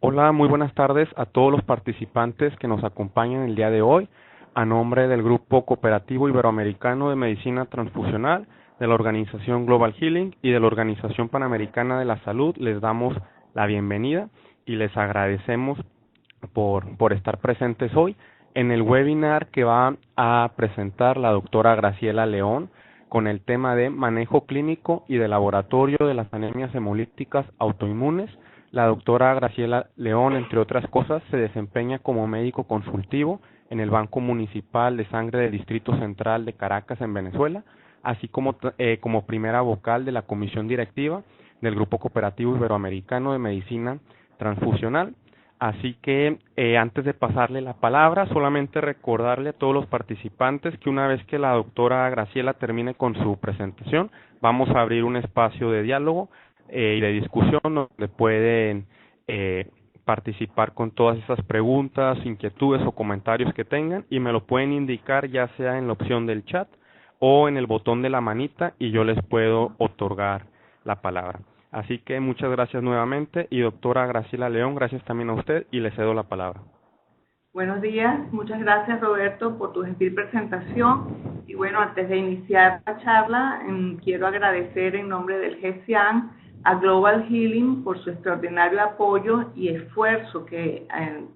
Hola, muy buenas tardes a todos los participantes que nos acompañan el día de hoy. A nombre del Grupo Cooperativo Iberoamericano de Medicina Transfusional, de la Organización Global Healing y de la Organización Panamericana de la Salud, les damos la bienvenida y les agradecemos por estar presentes hoy en el webinar que va a presentar la doctora Graciela León con el tema de manejo clínico y de laboratorio de las anemias hemolíticas autoinmunes. La doctora Graciela León, entre otras cosas, se desempeña como médico consultivo en el Banco Municipal de Sangre del Distrito Central de Caracas, en Venezuela, así como primera vocal de la comisión directiva del Grupo Cooperativo Iberoamericano de Medicina Transfusional. Así que antes de pasarle la palabra, solamente recordarle a todos los participantes que una vez que la doctora Graciela termine con su presentación, vamos a abrir un espacio de diálogo y de discusión donde pueden participar con todas esas preguntas, inquietudes o comentarios que tengan y me lo pueden indicar ya sea en la opción del chat o en el botón de la manita y yo les puedo otorgar la palabra. Así que muchas gracias nuevamente y doctora Graciela León, gracias también a usted y le cedo la palabra. Buenos días, muchas gracias Roberto por tu gentil presentación. Y bueno, antes de iniciar la charla, quiero agradecer en nombre del GCIAN a Global Healing por su extraordinario apoyo y esfuerzo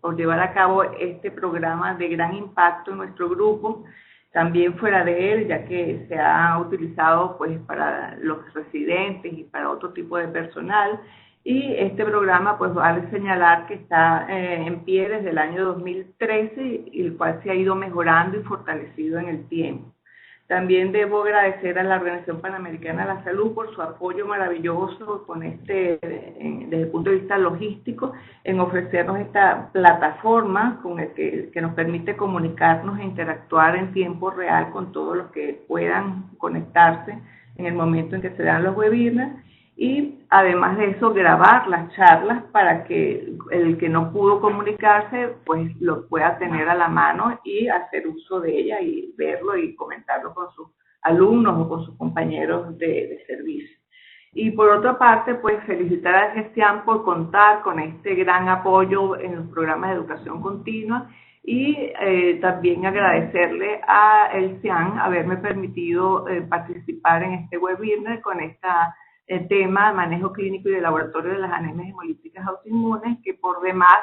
por llevar a cabo este programa de gran impacto en nuestro grupo, también fuera de él, ya que se ha utilizado pues para los residentes y para otro tipo de personal. Y este programa, pues vale señalar que está en pie desde el año 2013, y el cual se ha ido mejorando y fortalecido en el tiempo. También debo agradecer a la Organización Panamericana de la Salud por su apoyo maravilloso desde el punto de vista logístico, en ofrecernos esta plataforma que nos permite comunicarnos e interactuar en tiempo real con todos los que puedan conectarse en el momento en que se dan los webinars. Y además de eso, grabar las charlas para que el que no pudo comunicarse pues lo pueda tener a la mano y hacer uso de ella y verlo y comentarlo con sus alumnos o con sus compañeros de servicio. Y por otra parte, pues felicitar a GESTIAN por contar con este gran apoyo en los programas de educación continua y también agradecerle a el CIAN haberme permitido participar en este webinar con el tema de manejo clínico y de laboratorio de las anemias hemolíticas autoinmunes, que por demás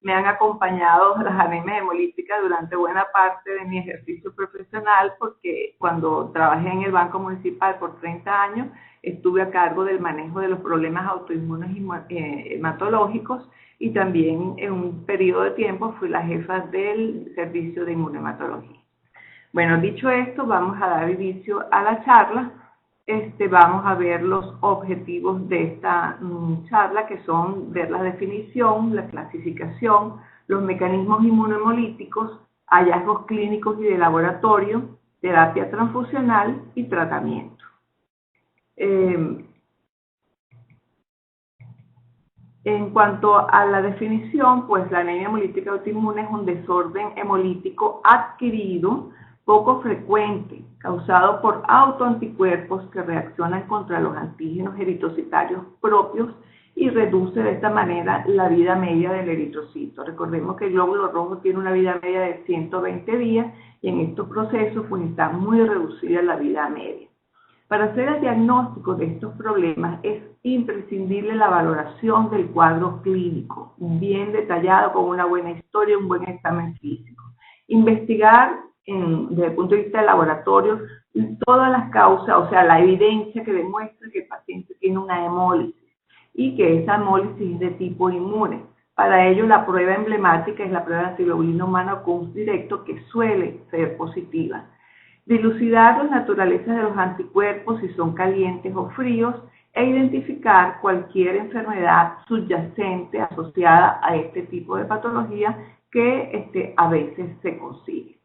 me han acompañado las anemias hemolíticas durante buena parte de mi ejercicio profesional, porque cuando trabajé en el Banco Municipal por 30 años, estuve a cargo del manejo de los problemas autoinmunes hematológicos y también en un periodo de tiempo fui la jefa del servicio de inmunohematología. Bueno, dicho esto, vamos a dar inicio a la charla. Vamos a ver los objetivos de esta charla, que son ver la definición, la clasificación, los mecanismos inmunohemolíticos, hallazgos clínicos y de laboratorio, terapia transfusional y tratamiento. En cuanto a la definición, pues la anemia hemolítica autoinmune es un desorden hemolítico adquirido poco frecuente, causado por autoanticuerpos que reaccionan contra los antígenos eritrocitarios propios y reduce de esta manera la vida media del eritrocito. Recordemos que el glóbulo rojo tiene una vida media de 120 días y en estos procesos pues está muy reducida la vida media. Para hacer el diagnóstico de estos problemas es imprescindible la valoración del cuadro clínico, bien detallado, con una buena historia y un buen examen físico. Investigar desde el punto de vista del laboratorio todas las causas, o sea, la evidencia que demuestra que el paciente tiene una hemólisis y que esa hemólisis es de tipo inmune. Para ello, la prueba emblemática es la prueba de antiglobulina humana CUMS directo, que suele ser positiva. Dilucidar las naturalezas de los anticuerpos, si son calientes o fríos, e identificar cualquier enfermedad subyacente asociada a este tipo de patología que a veces se consigue.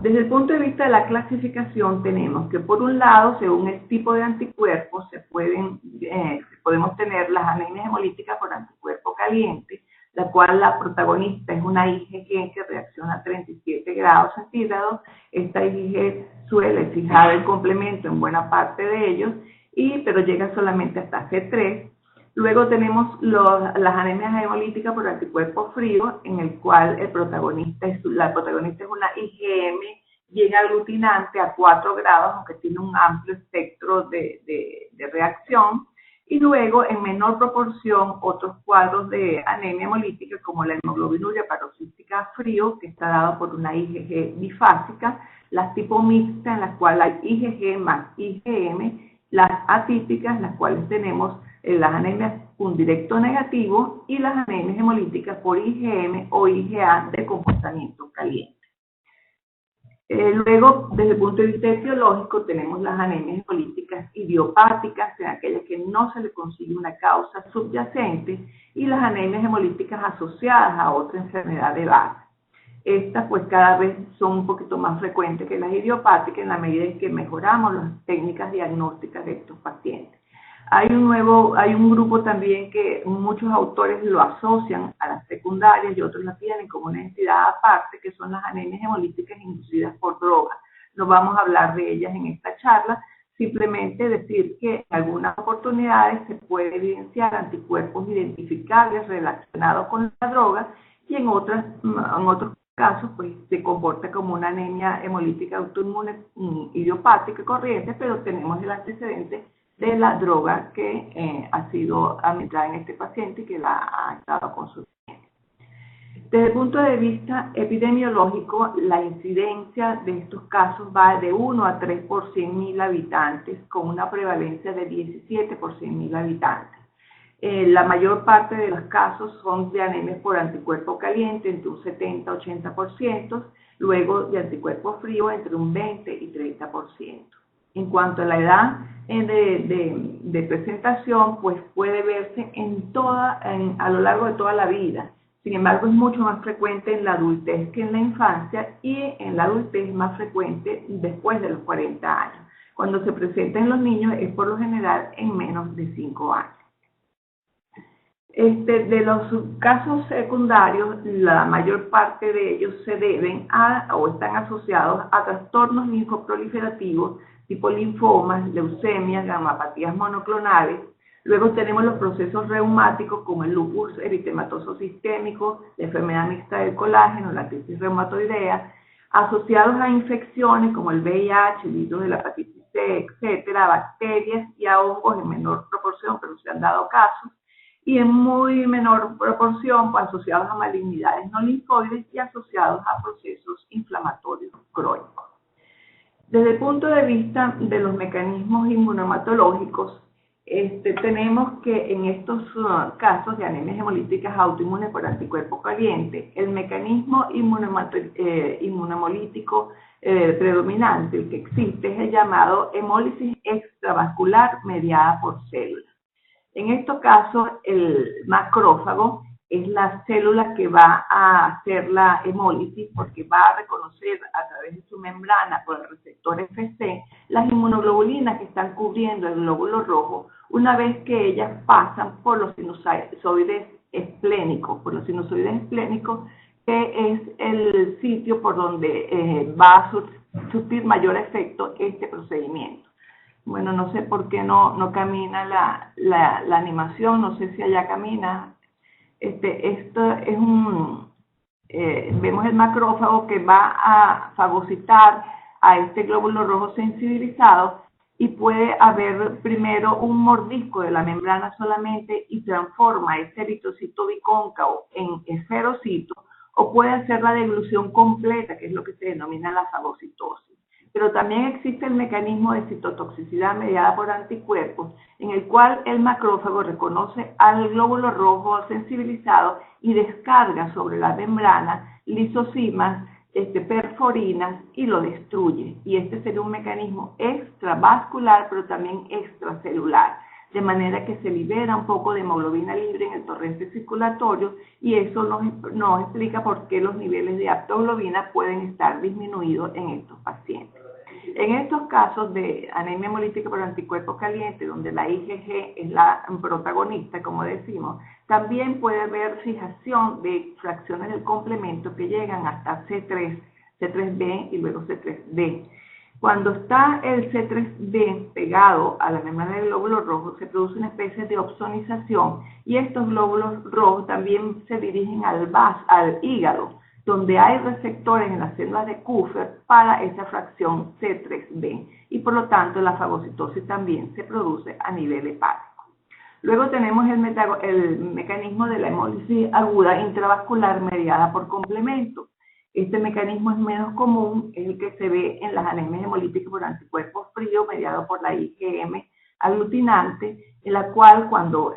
Desde el punto de vista de la clasificación, tenemos que por un lado, según el tipo de anticuerpos, podemos tener las anemias hemolíticas por anticuerpo caliente, la cual la protagonista es una IgG que reacciona a 37 grados centígrados. Esta IgG suele fijar el complemento en buena parte de ellos, pero llega solamente hasta G3. Luego tenemos las anemias hemolíticas por anticuerpos fríos, en el cual la protagonista es una IgM bien aglutinante a 4 grados, aunque tiene un amplio espectro de reacción. Y luego, en menor proporción, otros cuadros de anemia hemolítica, como la hemoglobinuria paroxística frío, que está dado por una IgG bifásica, las tipo mixta, en las cuales hay IgG más IgM, las atípicas, las cuales tenemos las anemias un directo negativo, y las anemias hemolíticas por IgM o IgA de comportamiento caliente. Luego, desde el punto de vista etiológico, tenemos las anemias hemolíticas idiopáticas, en aquellas que no se le consigue una causa subyacente, y las anemias hemolíticas asociadas a otra enfermedad de base. Estas pues cada vez son un poquito más frecuentes que las idiopáticas en la medida en que mejoramos las técnicas diagnósticas de estos pacientes. Hay un grupo también que muchos autores lo asocian a las secundarias y otros la tienen como una entidad aparte, que son las anemias hemolíticas inducidas por drogas. No vamos a hablar de ellas en esta charla, simplemente decir que en algunas oportunidades se puede evidenciar anticuerpos identificables relacionados con la droga, y en otros casos pues se comporta como una anemia hemolítica autoinmune idiopática corriente, pero tenemos el antecedente de la droga que ha sido administrada en este paciente y que la ha estado consumiendo. Desde el punto de vista epidemiológico, la incidencia de estos casos va de 1 a 3 por 100.000 habitantes, con una prevalencia de 17 por 100.000 habitantes. La mayor parte de los casos son de anemias por anticuerpo caliente, entre un 70 y 80%, luego de anticuerpo frío, entre un 20 y 30%. En cuanto a la edad de presentación, pues puede verse a lo largo de toda la vida. Sin embargo, es mucho más frecuente en la adultez que en la infancia, y en la adultez es más frecuente después de los 40 años. Cuando se presenta en los niños es por lo general en menos de 5 años. De los casos secundarios, la mayor parte de ellos se deben o están asociados a trastornos linfoproliferativos tipo linfomas, leucemias, gamopatías monoclonales. Luego tenemos los procesos reumáticos como el lupus eritematoso sistémico, la enfermedad mixta del colágeno, la artritis reumatoidea, asociados a infecciones como el VIH, el virus de la hepatitis C, etcétera, bacterias y a hongos en menor proporción, pero se han dado casos, y en muy menor proporción pues, asociados a malignidades no linfoides y asociados a procesos inflamatorios crónicos. Desde el punto de vista de los mecanismos inmunohematológicos, tenemos que en estos casos de anemias hemolíticas autoinmunes por anticuerpo caliente, el mecanismo inmunomolítico predominante, el que existe, es el llamado hemólisis extravascular mediada por células. En estos casos, el macrófago es la célula que va a hacer la hemólisis, porque va a reconocer a través de su membrana por el receptor FC las inmunoglobulinas que están cubriendo el glóbulo rojo, una vez que ellas pasan por los sinusoides esplénicos, que es el sitio por donde va a surtir mayor efecto este procedimiento. Bueno, no sé por qué no camina la animación, no sé si allá camina. Esto es vemos el macrófago que va a fagocitar a este glóbulo rojo sensibilizado, y puede haber primero un mordisco de la membrana solamente y transforma ese eritrocito bicóncavo en esferocito, o puede hacer la deglución completa, que es lo que se denomina la fagocitosis. Pero también existe el mecanismo de citotoxicidad mediada por anticuerpos, en el cual el macrófago reconoce al glóbulo rojo sensibilizado y descarga sobre la membrana lisocimas, perforinas, y lo destruye. Y este sería un mecanismo extravascular, pero también extracelular, de manera que se libera un poco de hemoglobina libre en el torrente circulatorio, y eso nos explica por qué los niveles de aptoglobina pueden estar disminuidos en estos pacientes. En estos casos de anemia hemolítica por anticuerpos calientes, donde la IgG es la protagonista, como decimos, también puede haber fijación de fracciones del complemento que llegan hasta C3, C3b y luego C3d. Cuando está el C3b pegado a la membrana del glóbulo rojo, se produce una especie de opsonización y estos glóbulos rojos también se dirigen al hígado, donde hay receptores en las células de Kupffer para esa fracción C3b y por lo tanto la fagocitosis también se produce a nivel hepático. Luego tenemos el mecanismo de la hemólisis aguda intravascular mediada por complemento. Este mecanismo es menos común, es el que se ve en las anemias hemolíticas por anticuerpos fríos mediado por la IgM aglutinante, en la cual cuando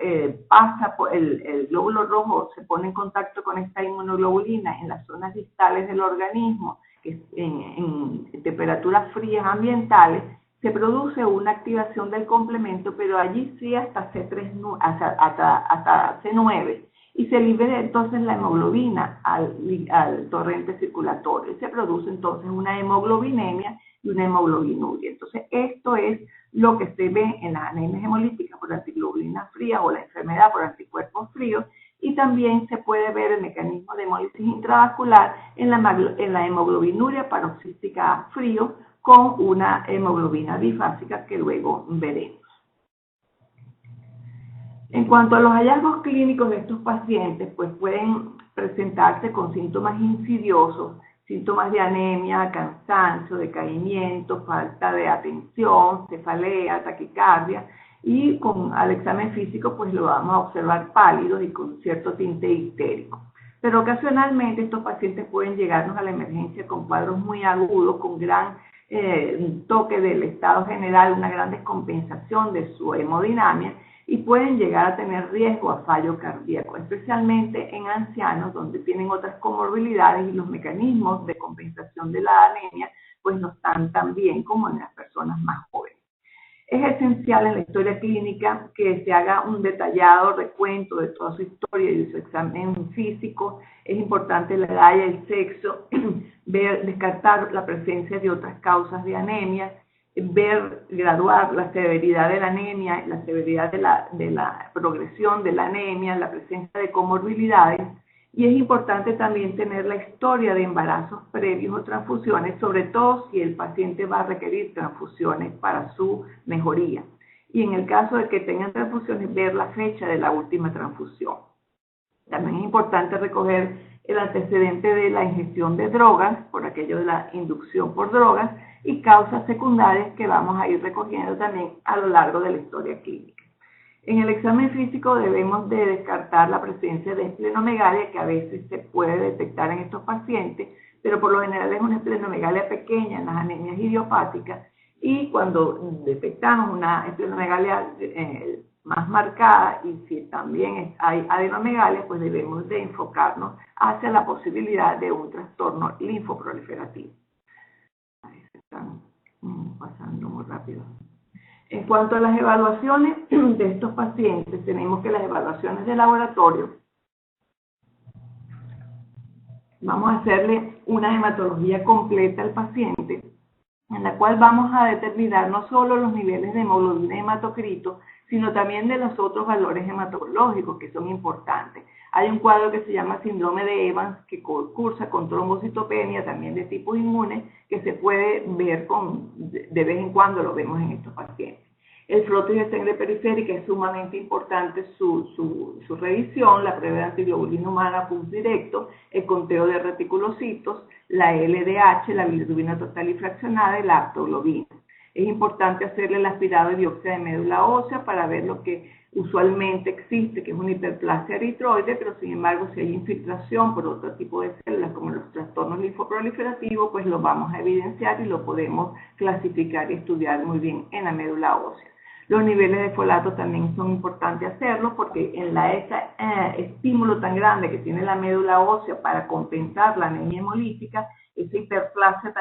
pasa por el glóbulo rojo se pone en contacto con esta inmunoglobulina en las zonas distales del organismo, que en temperaturas frías ambientales, se produce una activación del complemento, pero allí sí hasta C9, y se libera entonces la hemoglobina al torrente circulatorio. Se produce entonces una hemoglobinemia y una hemoglobinuria. Entonces esto es lo que se ve en las anemias hemolíticas por antiglobulina fría o la enfermedad por anticuerpos fríos, y también se puede ver el mecanismo de hemólisis intravascular en la hemoglobinuria paroxística a frío con una hemoglobina bifásica que luego veremos. En cuanto a los hallazgos clínicos de estos pacientes, pues pueden presentarse con síntomas insidiosos, síntomas de anemia, cansancio, decaimiento, falta de atención, cefalea, taquicardia, y al examen físico pues lo vamos a observar pálido y con cierto tinte histérico. Pero ocasionalmente estos pacientes pueden llegarnos a la emergencia con cuadros muy agudos, con gran toque del estado general, una gran descompensación de su hemodinamia, y pueden llegar a tener riesgo a fallo cardíaco, especialmente en ancianos donde tienen otras comorbilidades y los mecanismos de compensación de la anemia pues no están tan bien como en las personas más jóvenes. Es esencial en la historia clínica que se haga un detallado recuento de toda su historia y de su examen físico. Es importante la edad y el sexo, descartar la presencia de otras causas de anemia, graduar la severidad de la anemia, la severidad de la progresión de la anemia, la presencia de comorbilidades, y es importante también tener la historia de embarazos previos o transfusiones, sobre todo si el paciente va a requerir transfusiones para su mejoría. Y en el caso de que tengan transfusiones, ver la fecha de la última transfusión. También es importante recoger el antecedente de la ingestión de drogas, por aquello de la inducción por drogas, y causas secundarias que vamos a ir recogiendo también a lo largo de la historia clínica. En el examen físico debemos de descartar la presencia de esplenomegalia, que a veces se puede detectar en estos pacientes, pero por lo general es una esplenomegalia pequeña en las anemias idiopáticas, y cuando detectamos una esplenomegalia más marcada y si también hay adenomegalia, pues debemos de enfocarnos hacia la posibilidad de un trastorno linfoproliferativo. Ahí se están pasando muy rápido. En cuanto a las evaluaciones de estos pacientes, tenemos que las evaluaciones de laboratorio, vamos a hacerle una hematología completa al paciente, en la cual vamos a determinar no solo los niveles de hemoglobina y hematocrito, sino también de los otros valores hematológicos que son importantes. Hay un cuadro que se llama síndrome de Evans, que cursa con trombocitopenia, también de tipo inmune, que se puede ver de vez en cuando, lo vemos en estos pacientes. El flótido de sangre periférica es sumamente importante su revisión, la prueba de antiglobulina humana pulso directo, el conteo de reticulocitos, la LDH, la bilirrubina total y fraccionada y la aptoglobina. Es importante hacerle el aspirado de biopsia de médula ósea para ver lo que usualmente existe, que es una hiperplasia eritroide, pero sin embargo si hay infiltración por otro tipo de células como los trastornos linfoproliferativos, pues lo vamos a evidenciar y lo podemos clasificar y estudiar muy bien en la médula ósea. Los niveles de folato también son importantes hacerlo porque en ese estímulo tan grande que tiene la médula ósea para compensar la anemia hemolítica, esa hiperplasia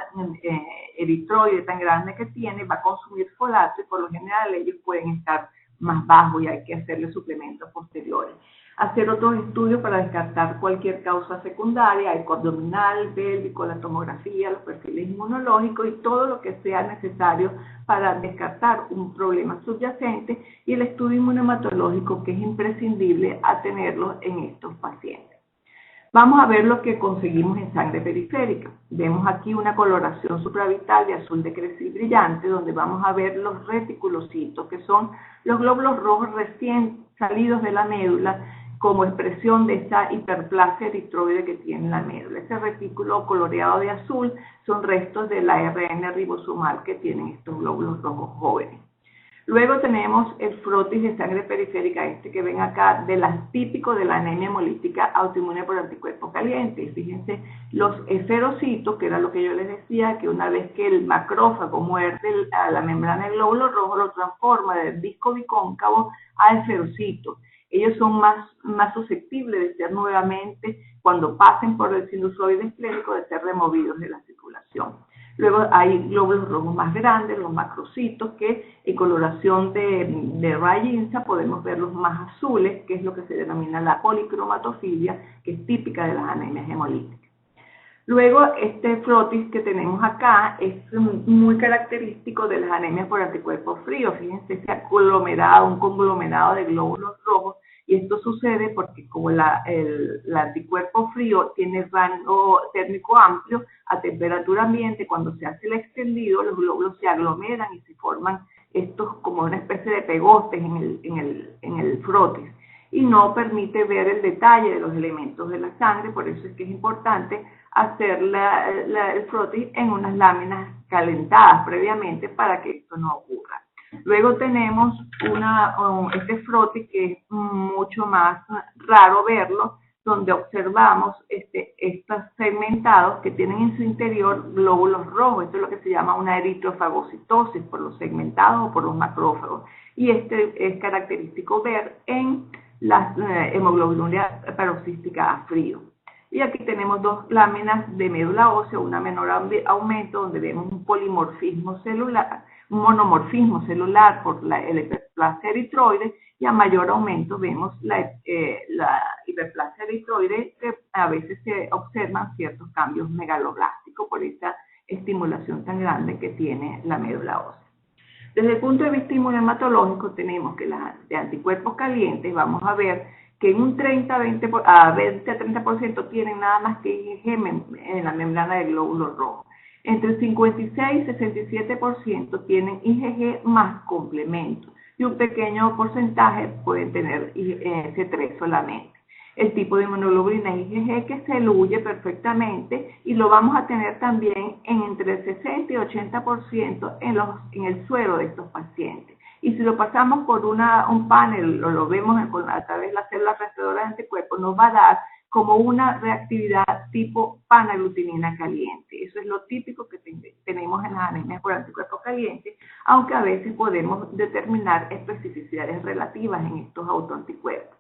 eritroide tan grande que tiene va a consumir folato y por lo general ellos pueden estar más bajos y hay que hacerle suplementos posteriores. Hacer otros estudios para descartar cualquier causa secundaria, eco abdominal, pélvico, la tomografía, los perfiles inmunológicos y todo lo que sea necesario para descartar un problema subyacente, y el estudio inmunohematológico, que es imprescindible a tenerlo en estos pacientes. Vamos a ver lo que conseguimos en sangre periférica. Vemos aquí una coloración supravital de azul de crecir brillante, donde vamos a ver los reticulocitos, que son los glóbulos rojos recién salidos de la médula, como expresión de esta hiperplasia eritroide que tiene la médula. Ese retículo coloreado de azul son restos del ARN ribosomal que tienen estos glóbulos rojos jóvenes. Luego tenemos el frotis de sangre periférica, este que ven acá, típico de la anemia hemolítica autoinmune por anticuerpos calientes. Fíjense, los esferocitos, que era lo que yo les decía, que una vez que el macrófago muerde a la membrana del glóbulo rojo, lo transforma del disco bicóncavo a esferocitos. Ellos son más susceptibles de ser nuevamente, cuando pasen por el sinusoide esplénico, de ser removidos de la circulación. Luego hay glóbulos rojos más grandes, los macrocitos, que en coloración de rayinza podemos verlos más azules, que es lo que se denomina la policromatofilia, que es típica de las anemias hemolíticas. Luego, este frotis que tenemos acá es muy característico de las anemias por anticuerpos fríos. Fíjense ese aglomerado, un conglomerado de glóbulos rojos, y esto sucede porque como el anticuerpo frío tiene rango térmico amplio, a temperatura ambiente, cuando se hace el extendido, los glóbulos se aglomeran y se forman estos como una especie de pegostes en el frotis, y no permite ver el detalle de los elementos de la sangre. Por eso es que es importante hacer el frotis en unas láminas calentadas previamente para que esto no ocurra. Luego tenemos este frotis que es mucho más raro verlo, donde observamos estos segmentados que tienen en su interior glóbulos rojos. Esto es lo que se llama una eritrofagocitosis por los segmentados o por los macrófagos. Y es característico ver en las hemoglobinuria paroxística a frío. Y aquí tenemos dos láminas de médula ósea, una menor aumento, donde vemos un polimorfismo celular, un monomorfismo celular por el hiperplasia eritroide, y a mayor aumento vemos la hiperplasia eritroide, que a veces se observan ciertos cambios megaloblásticos por esta estimulación tan grande que tiene la médula ósea. Desde el punto de vista inmunohematológico, tenemos que de anticuerpos calientes, vamos a ver que en un 20 a 30% tienen nada más que IgG en la membrana del glóbulo rojo. Entre el 56 y 67% tienen IgG más complemento, y un pequeño porcentaje pueden tener C3 solamente. El tipo de inmunoglobulina IgG que se eluye perfectamente, y lo vamos a tener también en entre el 60 y 80% en el suero de estos pacientes. Y si lo pasamos por un panel, o lo vemos a través de las células receptoras de anticuerpos, nos va a dar como una reactividad tipo panaglutinina caliente. Eso es lo típico que tenemos en las anemias por anticuerpos calientes, aunque a veces podemos determinar especificidades relativas en estos autoanticuerpos.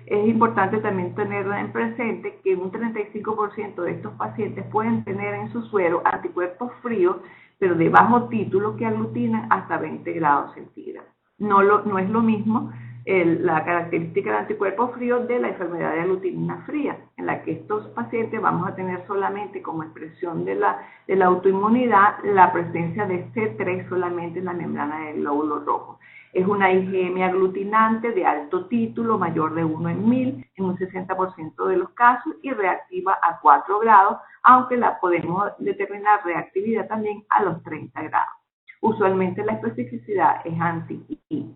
Es importante también tener en presente que un 35% de estos pacientes pueden tener en su suero anticuerpos fríos, pero de bajo título, que aglutinan hasta 20 grados centígrados. No es lo mismo la característica del anticuerpo frío de la enfermedad de aglutinina fría, en la que estos pacientes vamos a tener solamente como expresión de la autoinmunidad la presencia de C3 solamente en la membrana del glóbulo rojo. Es una IgM aglutinante de alto título, mayor de 1 en 1000, en un 60% de los casos, y reactiva a 4 grados, aunque la podemos determinar reactividad también a los 30 grados. Usualmente la especificidad es anti-I.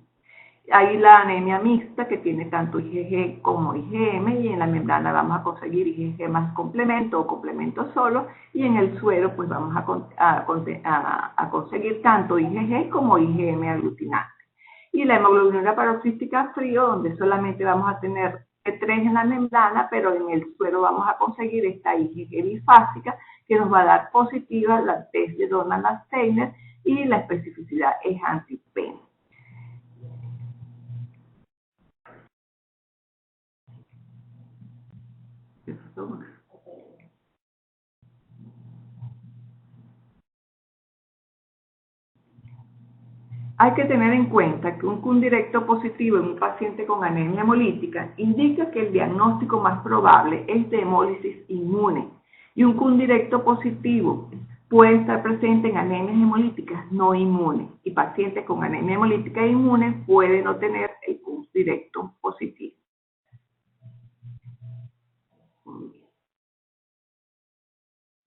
Hay la anemia mixta, que tiene tanto IgG como IgM, y en la membrana vamos a conseguir IgG más complemento o complemento solo, y en el suero pues vamos a conseguir tanto IgG como IgM aglutinante. Y la hemoglobina paroxística frío, donde solamente vamos a tener T3 en la membrana, pero en el suero vamos a conseguir esta IgG bifásica, que nos va a dar positiva la test de Donald-Steiner, y la especificidad es anti-PEN. Hay que tener en cuenta que un Cundirecto positivo en un paciente con anemia hemolítica indica que el diagnóstico más probable es de hemólisis inmune, y un Cundirecto positivo puede estar presente en anemias hemolíticas no inmunes, y pacientes con anemia hemolítica inmune pueden no tener el Cundirecto positivo.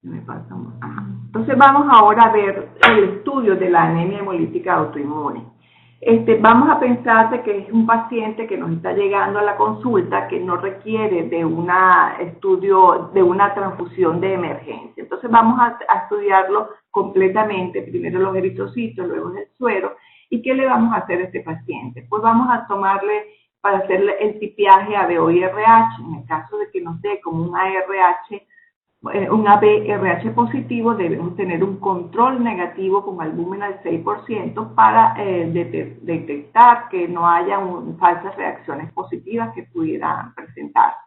Me pasa. Ajá. Entonces vamos ahora a ver el estudio de la anemia hemolítica autoinmune. Vamos a pensar de que es un paciente que nos está llegando a la consulta que no requiere de un estudio, de una transfusión de emergencia. Entonces vamos a estudiarlo completamente, primero los eritrocitos, luego el suero. ¿Y qué le vamos a hacer a este paciente? Pues vamos a tomarle, para hacerle el tipiaje ABO-RH, en el caso de que nos dé como un ARH, un ABRH positivo, debemos tener un control negativo con albúmina del 6% para detectar que no haya falsas reacciones positivas que pudieran presentarse.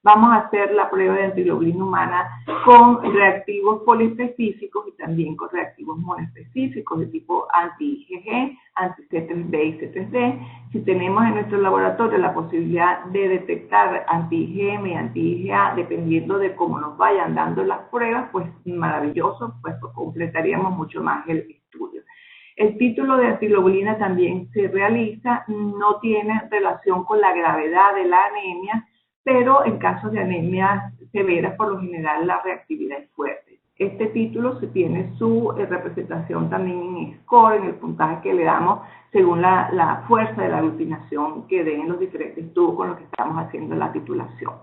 Vamos a hacer la prueba de antiglobulina humana con reactivos poliespecíficos y también con reactivos monoespecíficos de tipo anti-IgG, anti-C3b y C3d. Si tenemos en nuestro laboratorio la posibilidad de detectar anti-IgM y anti-IgA, dependiendo de cómo nos vayan dando las pruebas, pues maravilloso, pues completaríamos mucho más el estudio. El título de antiglobulina también se realiza, no tiene relación con la gravedad de la anemia, pero en casos de anemias severas, por lo general, la reactividad es fuerte. Este título se tiene su representación también en score, en el puntaje que le damos según la fuerza de la aglutinación que den en los diferentes tubos con los que estamos haciendo la titulación.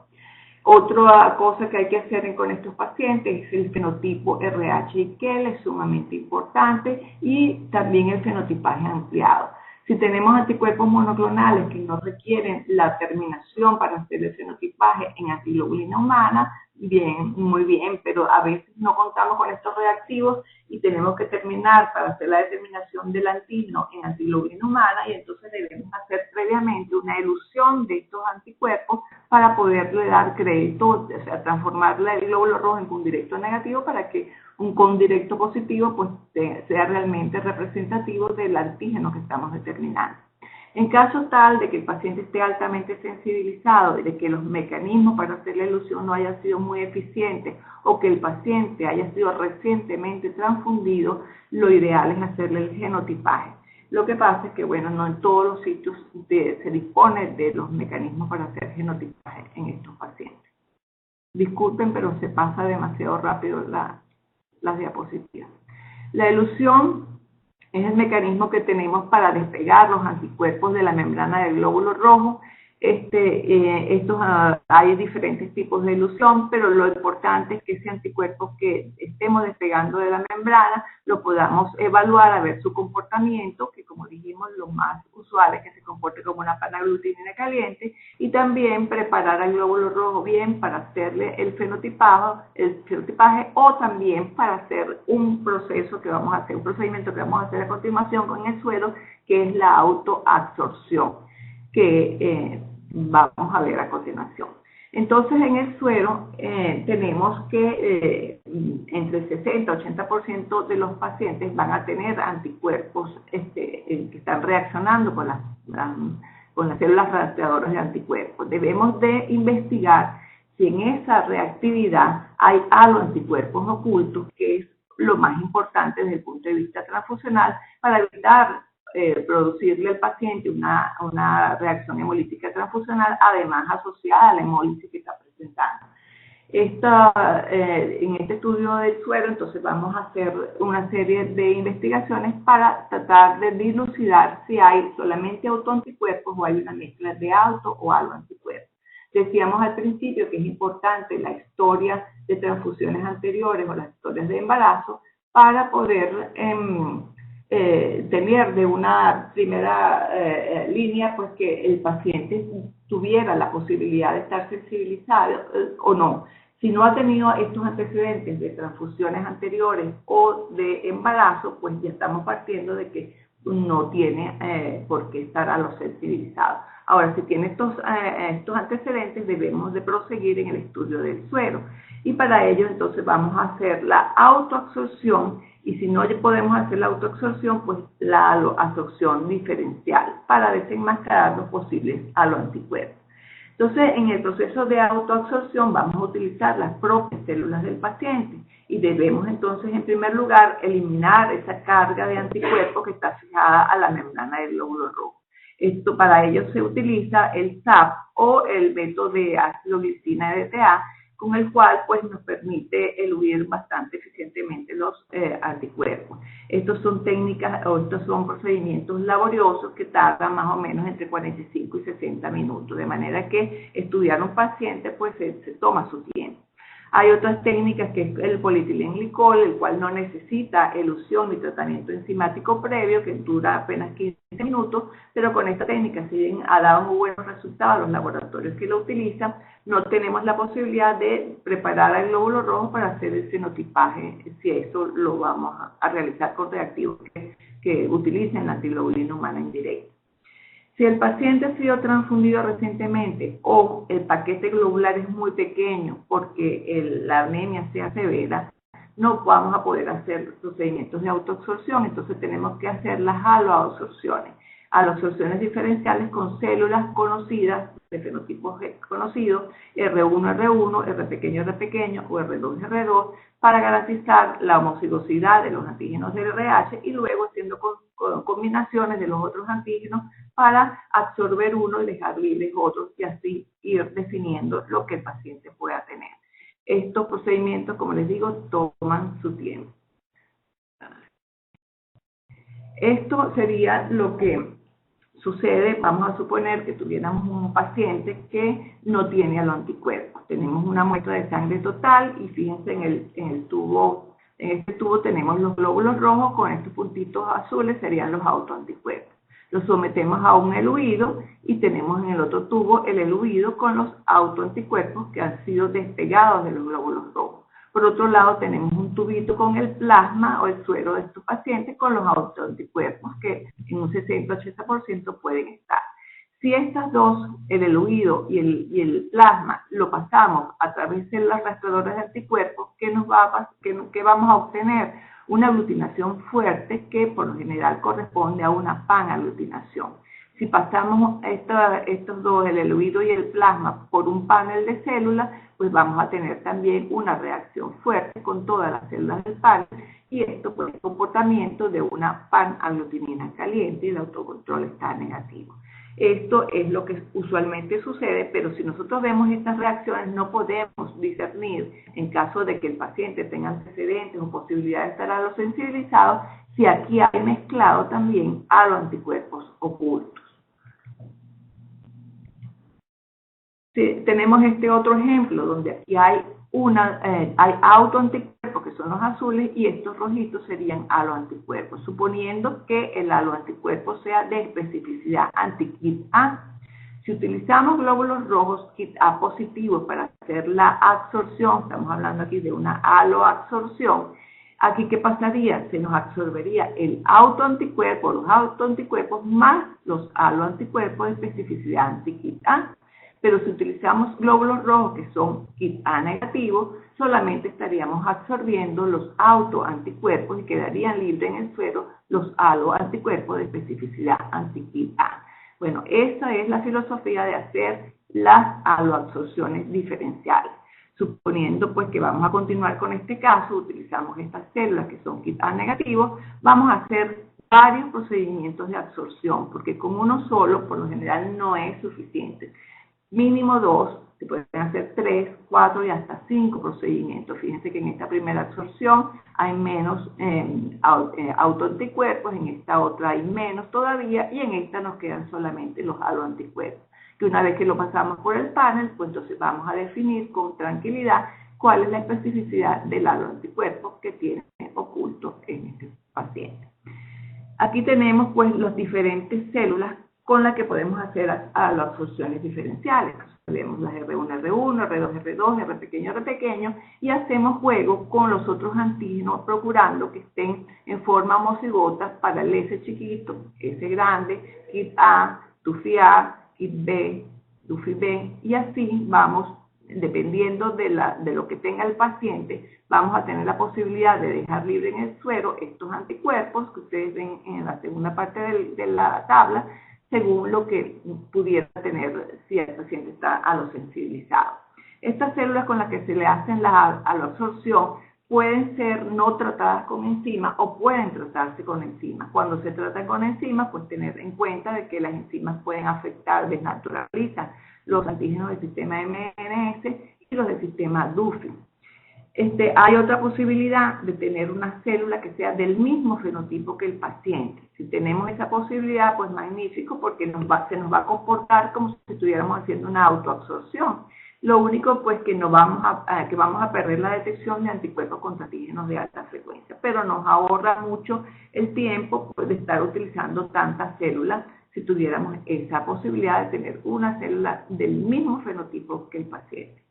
Otra cosa que hay que hacer con estos pacientes es el fenotipo RH y KEL, es sumamente importante, y también el fenotipaje ampliado. Si tenemos anticuerpos monoclonales que no requieren la terminación para hacer el fenotipaje en antiglobulina humana, bien, muy bien, pero a veces no contamos con estos reactivos y tenemos que terminar para hacer la determinación del antino en antiglobulina humana, y entonces debemos hacer previamente una elución de estos anticuerpos para poderle dar crédito, o sea, transformar el glóbulo rojo en condirecto negativo para que un condirecto positivo pues sea realmente representativo del antígeno que estamos determinando. En caso tal de que el paciente esté altamente sensibilizado y de que los mecanismos para hacer la elución no hayan sido muy eficientes o que el paciente haya sido recientemente transfundido, lo ideal es hacerle el genotipaje. Lo que pasa es que, bueno, no en todos los sitios se dispone de los mecanismos para hacer genotipaje en estos pacientes. Disculpen, pero se pasa demasiado rápido las diapositivas. La elusión es el mecanismo que tenemos para despegar los anticuerpos de la membrana del glóbulo rojo. Hay diferentes tipos de elusión, pero lo importante es que ese anticuerpo que estemos despegando de la membrana lo podamos evaluar a ver su comportamiento, que como dijimos, lo más usual es que se comporte como una panaglutinina caliente, y también preparar al glóbulo rojo bien para hacerle el fenotipaje o también para hacer un proceso que vamos a hacer, un procedimiento que vamos a hacer a continuación con el suero, que es la autoabsorción, que vamos a ver a continuación. Entonces, en el suero tenemos que entre el 60 y 80% de los pacientes van a tener anticuerpos que están reaccionando con las células rastreadoras de anticuerpos. Debemos de investigar si en esa reactividad hay aloanticuerpos ocultos, que es lo más importante desde el punto de vista transfusional, para evitar producirle al paciente una reacción hemolítica transfusional, además asociada a la hemólisis que está presentando. En este estudio del suero, entonces vamos a hacer una serie de investigaciones para tratar de dilucidar si hay solamente autoanticuerpos o hay una mezcla de auto o aloanticuerpos. Decíamos al principio que es importante la historia de transfusiones anteriores o las historias de embarazo para poder tener de una primera línea pues que el paciente tuviera la posibilidad de estar sensibilizado o no. Si no ha tenido estos antecedentes de transfusiones anteriores o de embarazo, pues ya estamos partiendo de que no tiene por qué estar alosensibilizado. Ahora, si tiene estos antecedentes, debemos de proseguir en el estudio del suero. Y para ello, entonces, vamos a hacer la autoabsorción, y si no podemos hacer la autoabsorción, pues la absorción diferencial para desenmascarar los posibles aloanticuerpos. Entonces, en el proceso de autoabsorción vamos a utilizar las propias células del paciente y debemos entonces, en primer lugar, eliminar esa carga de anticuerpos que está fijada a la membrana del glóbulo rojo. Para ello se utiliza el SAP o el método de ácido glicina EDTA, con el cual pues nos permite eludir bastante eficientemente los anticuerpos. Estos son técnicas o estos son procedimientos laboriosos que tardan más o menos entre 45 y 60 minutos, de manera que estudiar un paciente pues se toma su tiempo. Hay otras técnicas que es el polietilenglicol, el cual no necesita elusión ni tratamiento enzimático previo, que dura apenas 15 minutos, pero con esta técnica, si bien ha dado muy buenos resultados a los laboratorios que lo utilizan, no tenemos la posibilidad de preparar el glóbulo rojo para hacer el fenotipaje, si eso lo vamos a realizar con reactivos que utilicen la antiglobulina humana indirecta. Si el paciente ha sido transfundido recientemente o el paquete globular es muy pequeño porque la anemia sea severa, no vamos a poder hacer procedimientos de autoabsorción, entonces tenemos que hacer las aloabsorciones. Aloabsorciones diferenciales con células conocidas, de fenotipos conocidos, R1, R1, R pequeño o R2, R2, para garantizar la homocigosidad de los antígenos del RH y luego haciendo combinaciones de los otros antígenos para absorber uno y dejar libres otros y así ir definiendo lo que el paciente pueda tener. Estos procedimientos, como les digo, toman su tiempo. Esto sería lo que sucede. Vamos a suponer que tuviéramos un paciente que no tiene a los anticuerpos. Tenemos una muestra de sangre total y fíjense en este tubo tenemos los glóbulos rojos con estos puntitos azules, serían los autoanticuerpos. Los sometemos a un eluido y tenemos en el otro tubo el eluido con los autoanticuerpos que han sido despegados de los glóbulos rojos. Por otro lado, tenemos un tubito con el plasma o el suero de estos pacientes con los autoanticuerpos que en un 60-80% pueden estar. Si estas dos, el eluido y el plasma, lo pasamos a través de los rastreadores de anticuerpos, ¿qué vamos a obtener? Una aglutinación fuerte que por lo general corresponde a una panaglutinación. Si pasamos estos dos, el eluido y el plasma, por un panel de células, pues vamos a tener también una reacción fuerte con todas las células del panel y esto pues el comportamiento de una panaglutinina caliente y el autocontrol está negativo. Esto es lo que usualmente sucede, pero si nosotros vemos estas reacciones no podemos discernir en caso de que el paciente tenga antecedentes o posibilidad de estar alosensibilizado, si aquí hay mezclado también aloanticuerpos ocultos. Sí, tenemos este otro ejemplo donde aquí hay autoanticuerpos que son los azules y estos rojitos serían aloanticuerpos, suponiendo que el aloanticuerpo sea de especificidad anti-KIT A. Si utilizamos glóbulos rojos KIT A positivos para hacer la absorción, estamos hablando aquí de una aloabsorción, aquí ¿qué pasaría? Se nos absorbería el autoanticuerpo, los autoanticuerpos más los aloanticuerpos de especificidad anti-KIT A. Pero si utilizamos glóbulos rojos que son KIT A negativos, solamente estaríamos absorbiendo los autoanticuerpos y quedarían libres en el suero los aloanticuerpos de especificidad anti-KIT A. Bueno, esa es la filosofía de hacer las aloabsorciones diferenciales. Suponiendo pues que vamos a continuar con este caso, utilizamos estas células que son KIT A negativos, vamos a hacer varios procedimientos de absorción, porque con uno solo por lo general no es suficiente. Mínimo 2, se pueden hacer 3, 4 y hasta 5 procedimientos. Fíjense que en esta primera absorción hay menos autoanticuerpos, en esta otra hay menos todavía y en esta nos quedan solamente los aloanticuerpos. Que una vez que lo pasamos por el panel, pues entonces vamos a definir con tranquilidad cuál es la especificidad del aloanticuerpo que tiene oculto en este paciente. Aquí tenemos pues las diferentes células con las que podemos hacer aloabsorciones diferenciales. Tenemos las R1, R1, R2, R2, R pequeño, y hacemos juego con los otros antígenos procurando que estén en forma homocigota para el S chiquito, S grande, KIT A, TUFI A, KIT B, TUFI B, y así vamos, dependiendo de lo que tenga el paciente, vamos a tener la posibilidad de dejar libre en el suero estos anticuerpos que ustedes ven en la segunda parte de la tabla, según lo que pudiera tener si el paciente está alosensibilizado. Estas células con las que se le hacen la aloabsorción pueden ser no tratadas con enzimas o pueden tratarse con enzimas. Cuando se tratan con enzimas, pues tener en cuenta de que las enzimas pueden afectar, desnaturalizan los antígenos del sistema MNS y del sistema Duffield. Hay otra posibilidad de tener una célula que sea del mismo fenotipo que el paciente. Si tenemos esa posibilidad, pues magnífico, porque se nos va a comportar como si estuviéramos haciendo una autoabsorción. Lo único, pues, que vamos a perder la detección de anticuerpos contra antígenos de alta frecuencia, pero nos ahorra mucho el tiempo, pues, de estar utilizando tantas células si tuviéramos esa posibilidad de tener una célula del mismo fenotipo que el paciente.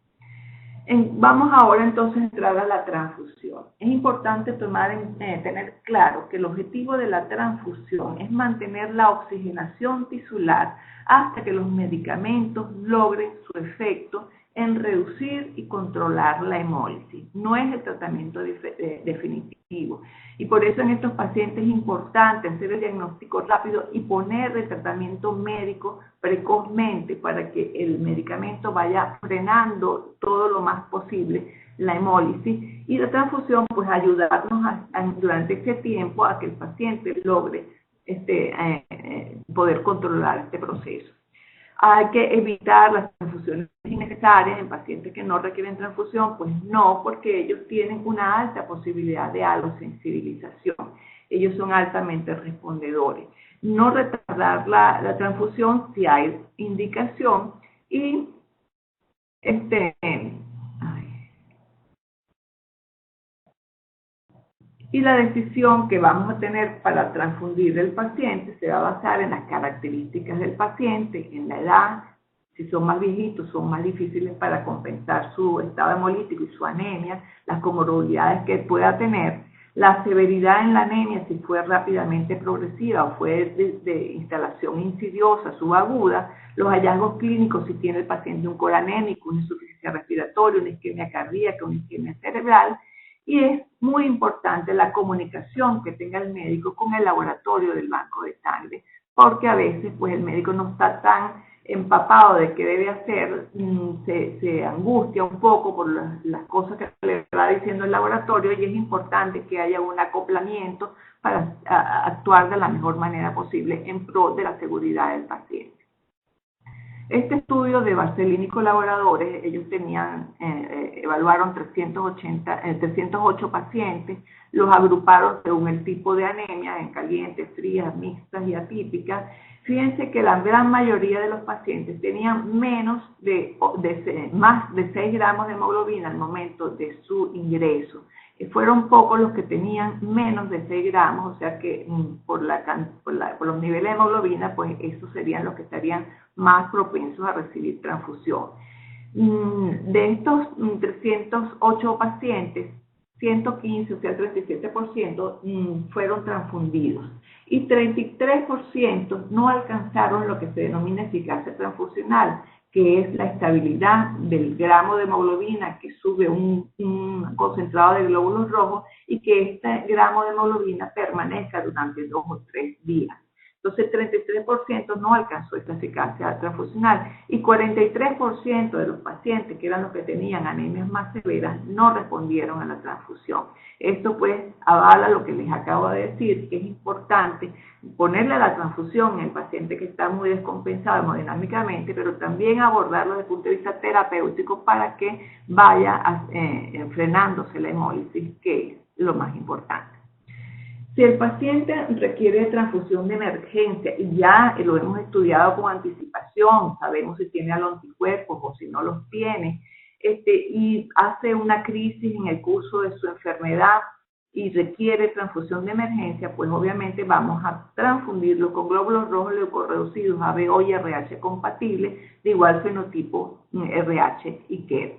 Vamos ahora entonces a entrar a la transfusión. Es importante tener claro que el objetivo de la transfusión es mantener la oxigenación tisular hasta que los medicamentos logren su efecto en reducir y controlar la hemólisis. No es el tratamiento definitivo. Y por eso en estos pacientes es importante hacer el diagnóstico rápido y poner el tratamiento médico precozmente para que el medicamento vaya frenando todo lo más posible la hemólisis, y la transfusión pues ayudarnos durante ese tiempo a que el paciente logre poder controlar este proceso. Hay que evitar las transfusiones innecesarias en pacientes que no requieren transfusión, pues no, porque ellos tienen una alta posibilidad de alosensibilización. Ellos son altamente respondedores. No retardar la transfusión si hay indicación y la decisión que vamos a tener para transfundir el paciente se va a basar en las características del paciente, en la edad. Si son más viejitos, son más difíciles para compensar su estado hemolítico y su anemia, las comorbilidades que pueda tener, la severidad en la anemia, si fue rápidamente progresiva o fue de instalación insidiosa, subaguda, los hallazgos clínicos, si tiene el paciente un coro anémico, una insuficiencia respiratoria, una isquemia cardíaca, una isquemia cerebral. Y es muy importante la comunicación que tenga el médico con el laboratorio del banco de sangre, porque a veces pues el médico no está tan empapado de qué debe hacer, se angustia un poco por las cosas que le va diciendo el laboratorio, y es importante que haya un acoplamiento para actuar de la mejor manera posible en pro de la seguridad del paciente. Este estudio de Barcelini y colaboradores, ellos evaluaron 308 pacientes, los agruparon según el tipo de anemia, en calientes, frías, mixtas y atípicas. Fíjense que la gran mayoría de los pacientes tenían más de 6 gramos de hemoglobina al momento de su ingreso. Fueron pocos los que tenían menos de 6 gramos, o sea que por los niveles de hemoglobina, pues esos serían los que estarían más propensos a recibir transfusión. De estos 308 pacientes, 115, o sea, el 37%, fueron transfundidos, y 33% no alcanzaron lo que se denomina eficacia transfusional, que es la estabilidad del gramo de hemoglobina que sube un concentrado de glóbulos rojos, y que este gramo de hemoglobina permanezca durante 2 o 3 días. Entonces, 33% no alcanzó esta eficacia transfusional, y 43% de los pacientes, que eran los que tenían anemias más severas, no respondieron a la transfusión. Esto pues avala lo que les acabo de decir, que es importante ponerle a la transfusión en el paciente que está muy descompensado hemodinámicamente, pero también abordarlo desde el punto de vista terapéutico para que vaya frenándose la hemólisis, que es lo más importante. Si el paciente requiere transfusión de emergencia, y ya lo hemos estudiado con anticipación, sabemos si tiene anticuerpos o si no los tiene, y hace una crisis en el curso de su enfermedad y requiere transfusión de emergencia, pues obviamente vamos a transfundirlo con glóbulos rojos leucorreducidos ABO y RH compatibles, de igual fenotipo RH y KER.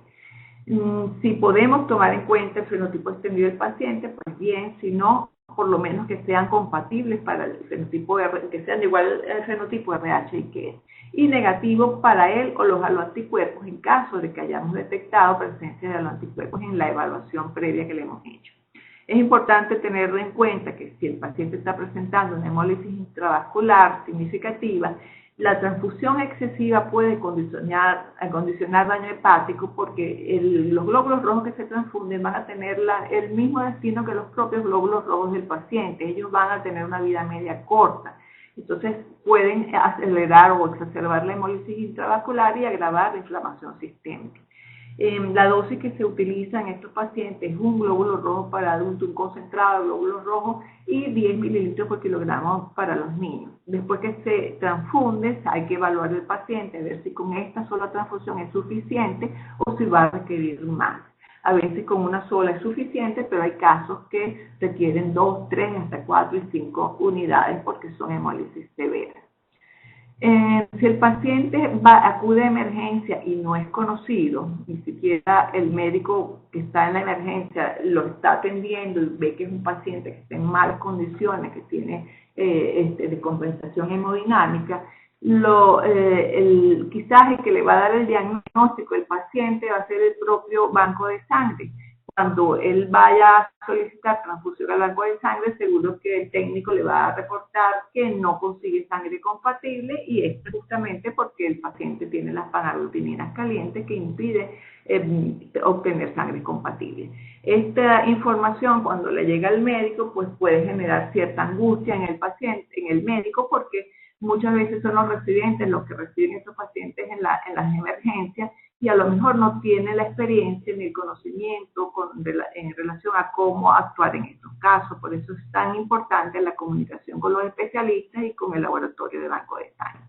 Si podemos tomar en cuenta el fenotipo extendido del paciente, pues bien; si no, por lo menos que sean compatibles para el fenotipo, que sean de igual fenotipo RH y KER, y negativo para él o los haloanticuerpos en caso de que hayamos detectado presencia de haloanticuerpos en la evaluación previa que le hemos hecho. Es importante tener en cuenta que si el paciente está presentando una hemólisis intravascular significativa, la transfusión excesiva puede condicionar daño hepático, porque los glóbulos rojos que se transfunden van a tener el mismo destino que los propios glóbulos rojos del paciente. Ellos van a tener una vida media corta. Entonces pueden acelerar o exacerbar la hemólisis intravascular y agravar la inflamación sistémica. La dosis que se utiliza en estos pacientes es un glóbulo rojo para adultos, un concentrado de glóbulos rojos y 10 mililitros por kilogramo para los niños. Después que se transfunde, hay que evaluar al paciente, a ver si con esta sola transfusión es suficiente o si va a requerir más. A veces con una sola es suficiente, pero hay casos que requieren 2, 3, hasta 4 y 5 unidades porque son hemólisis severas. Si el paciente acude a emergencia y no es conocido, ni siquiera el médico que está en la emergencia lo está atendiendo y ve que es un paciente que está en malas condiciones, que tiene descompensación hemodinámica, quizás el que le va a dar el diagnóstico el paciente va a ser el propio banco de sangre. Cuando él vaya a solicitar transfusión al banco de sangre, seguro que el técnico le va a reportar que no consigue sangre compatible y es justamente porque el paciente tiene las panagglutininas calientes que impide obtener sangre compatible. Esta información cuando le llega al médico pues puede generar cierta angustia en el paciente, en el médico, porque muchas veces son los residentes los que reciben estos pacientes en las emergencias y a lo mejor no tiene la experiencia ni el conocimiento en relación a cómo actuar en estos casos. Por eso es tan importante la comunicación con los especialistas y con el laboratorio de banco de sangre.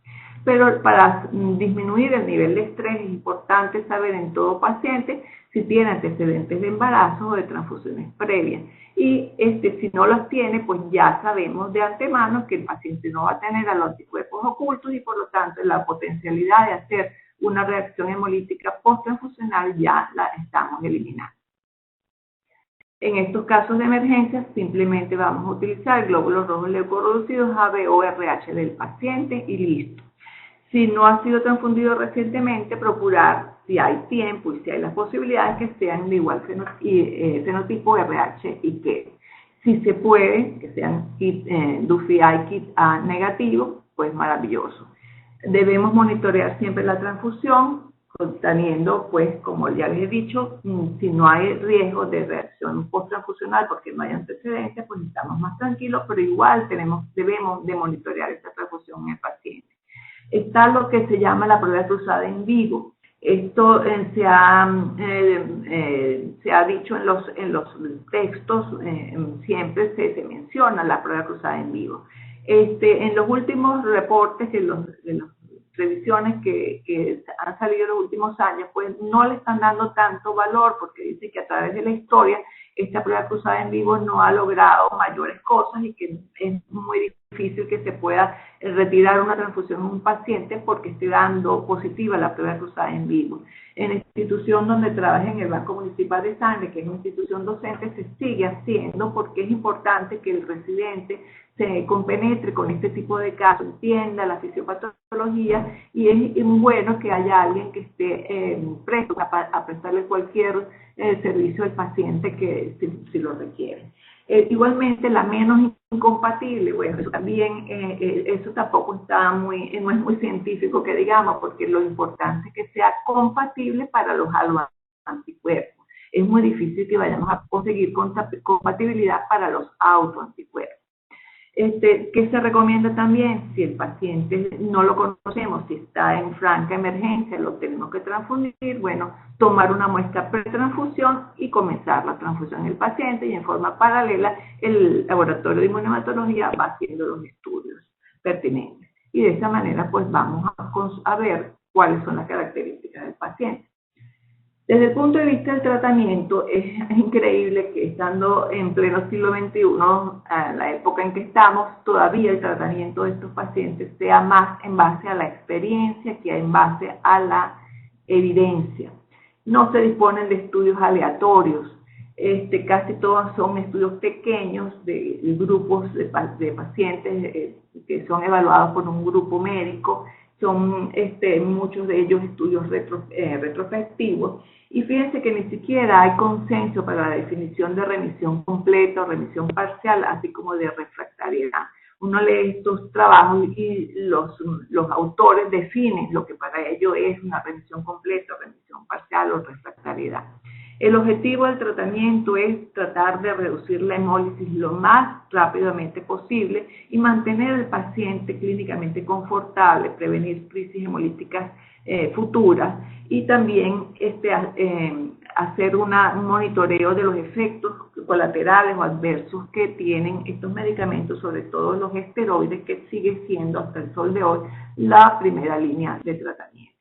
Pero para disminuir el nivel de estrés es importante saber en todo paciente si tiene antecedentes de embarazo o de transfusiones previas. Y si no las tiene, pues ya sabemos de antemano que el paciente no va a tener a los anticuerpos ocultos y por lo tanto la potencialidad de hacer una reacción hemolítica post-transfusional ya la estamos eliminando. En estos casos de emergencia simplemente vamos a utilizar glóbulos rojos leucorreducidos AB o RH del paciente y listo. Si no ha sido transfundido recientemente, procurar, si hay tiempo y si hay las posibilidades, que sean de igual fenotipo RH y KIT. Si se puede, que sean DUFI kit A negativo, pues maravilloso. Debemos monitorear siempre la transfusión, teniendo, pues, como ya les he dicho, si no hay riesgo de reacción post-transfusional porque no hay antecedentes, pues estamos más tranquilos, pero igual debemos de monitorear esta transfusión en el paciente. Está lo que se llama la prueba cruzada en vivo. Esto se ha dicho en los textos, siempre se menciona la prueba cruzada en vivo. En los últimos reportes, en las revisiones que han salido en los últimos años, pues no le están dando tanto valor porque dice que a través de la historia esta prueba cruzada en vivo no ha logrado mayores cosas y que es muy difícil que se pueda retirar una transfusión en un paciente porque esté dando positiva la prueba cruzada en vivo. En la institución donde trabaja en el Banco Municipal de Sangre, que es una institución docente, se sigue haciendo porque es importante que el residente se compenetre con este tipo de casos, entienda la fisiopatología y es bueno que haya alguien que esté presto a prestarle cualquier servicio al paciente que si lo requiere. Igualmente la menos incompatible, bueno, eso también, eso tampoco está no es muy científico que digamos, porque lo importante es que sea compatible para los anticuerpos. Es muy difícil que vayamos a conseguir compatibilidad para los autoanticuerpos. ¿Qué se recomienda también? Si el paciente no lo conocemos, si está en franca emergencia, lo tenemos que transfundir, bueno, tomar una muestra pretransfusión y comenzar la transfusión en el paciente y en forma paralela el laboratorio de inmunohematología va haciendo los estudios pertinentes. Y de esa manera pues vamos a ver cuáles son las características del paciente. Desde el punto de vista del tratamiento, es increíble que estando en pleno siglo XXI, a la época en que estamos, todavía el tratamiento de estos pacientes sea más en base a la experiencia que en base a la evidencia. No se disponen de estudios aleatorios, casi todos son estudios pequeños de grupos de pacientes que son evaluados por un grupo médico. Son muchos de ellos estudios retrospectivos y fíjense que ni siquiera hay consenso para la definición de remisión completa o remisión parcial, así como de refractariedad. Uno lee estos trabajos y los autores definen lo que para ellos es una remisión completa, remisión parcial o refractariedad. El objetivo del tratamiento es tratar de reducir la hemólisis lo más rápidamente posible y mantener al paciente clínicamente confortable, prevenir crisis hemolíticas futuras y también hacer un monitoreo de los efectos colaterales o adversos que tienen estos medicamentos, sobre todo los esteroides, que sigue siendo hasta el sol de hoy la primera línea de tratamiento.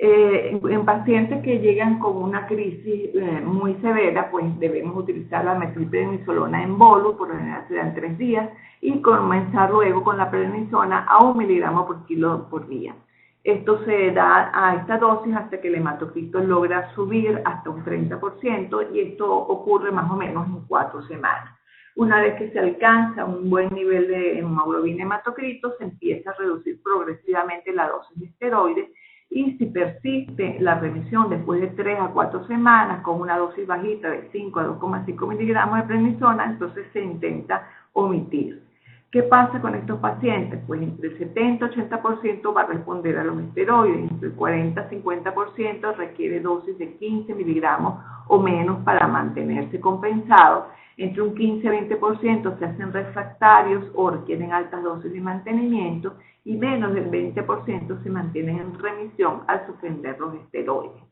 En pacientes que llegan con una crisis muy severa, pues debemos utilizar la metilprednisolona en bolus, por lo general se dan 3 días, y comenzar luego con la prednisona a 1 miligramo por kilo por día. Esto se da a esta dosis hasta que el hematocrito logra subir hasta un 30%, y esto ocurre más o menos en 4 semanas. Una vez que se alcanza un buen nivel de hemoglobina hematocrito, se empieza a reducir progresivamente la dosis de esteroides, y si persiste la remisión después de 3 a 4 semanas con una dosis bajita de 5 a 2,5 miligramos de prednisona, entonces se intenta omitir. ¿Qué pasa con estos pacientes? Pues entre el 70 y 80% va a responder a los esteroides, entre el 40 y 50% requiere dosis de 15 miligramos o menos para mantenerse compensado, entre un 15 y 20% se hacen refractarios o requieren altas dosis de mantenimiento, y menos del 20% se mantienen en remisión al suspender los esteroides.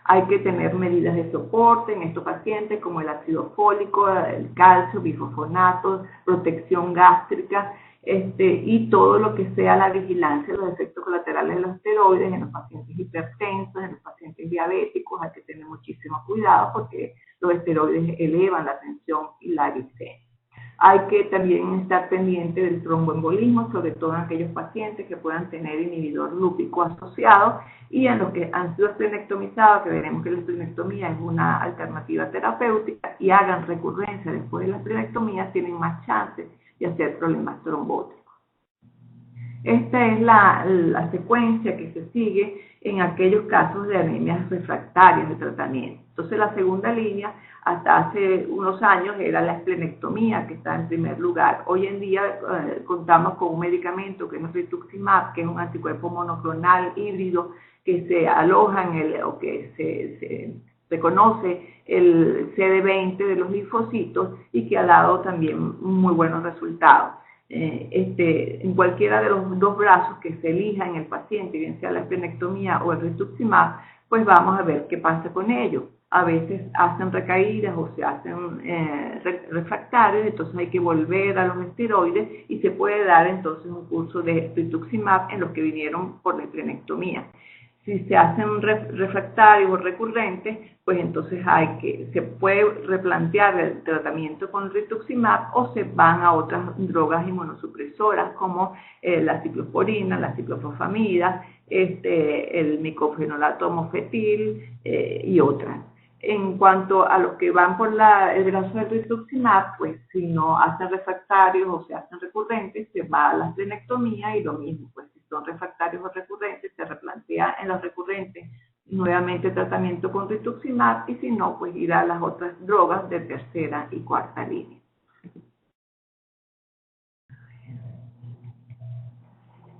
Hay que tener medidas de soporte en estos pacientes como el ácido fólico, el calcio, bifosfonatos, protección gástrica, y todo lo que sea la vigilancia de los efectos colaterales de los esteroides en los pacientes hipertensos, en los pacientes diabéticos. Hay que tener muchísimo cuidado porque los esteroides elevan la tensión y la glicemia. Hay que también estar pendiente del tromboembolismo, sobre todo en aquellos pacientes que puedan tener inhibidor lúpico asociado, y en los que han sido esplenectomizados, que veremos que la esplenectomía es una alternativa terapéutica, y hagan recurrencia después de la esplenectomía, tienen más chances de hacer problemas trombóticos. Esta es la secuencia que se sigue en aquellos casos de anemias refractarias de tratamiento. Entonces, la segunda línea, hasta hace unos años, era la esplenectomía, que está en primer lugar. Hoy en día contamos con un medicamento que es rituximab, que es un anticuerpo monoclonal híbrido que se aloja o que se reconoce el CD20 de los linfocitos y que ha dado también muy buenos resultados. En cualquiera de los 2 brazos que se elija en el paciente, bien sea la esplenectomía o el rituximab, pues vamos a ver qué pasa con ellos. A veces hacen recaídas o se hacen refractarios, entonces hay que volver a los esteroides y se puede dar entonces un curso de rituximab en los que vinieron por la esplenectomía. Si se hacen refractarios o recurrentes, pues entonces se puede replantear el tratamiento con rituximab o se van a otras drogas inmunosupresoras como la ciclosporina, la ciclofosfamida, el micofenolato mofetil y otras. En cuanto a los que van por el brazo del rituximab, pues si no hacen refractarios o se hacen recurrentes, se va a la esplenectomía y lo mismo, pues si son refractarios o recurrentes, se replantea en los recurrentes nuevamente tratamiento con rituximab, y si no, pues ir a las otras drogas de tercera y cuarta línea.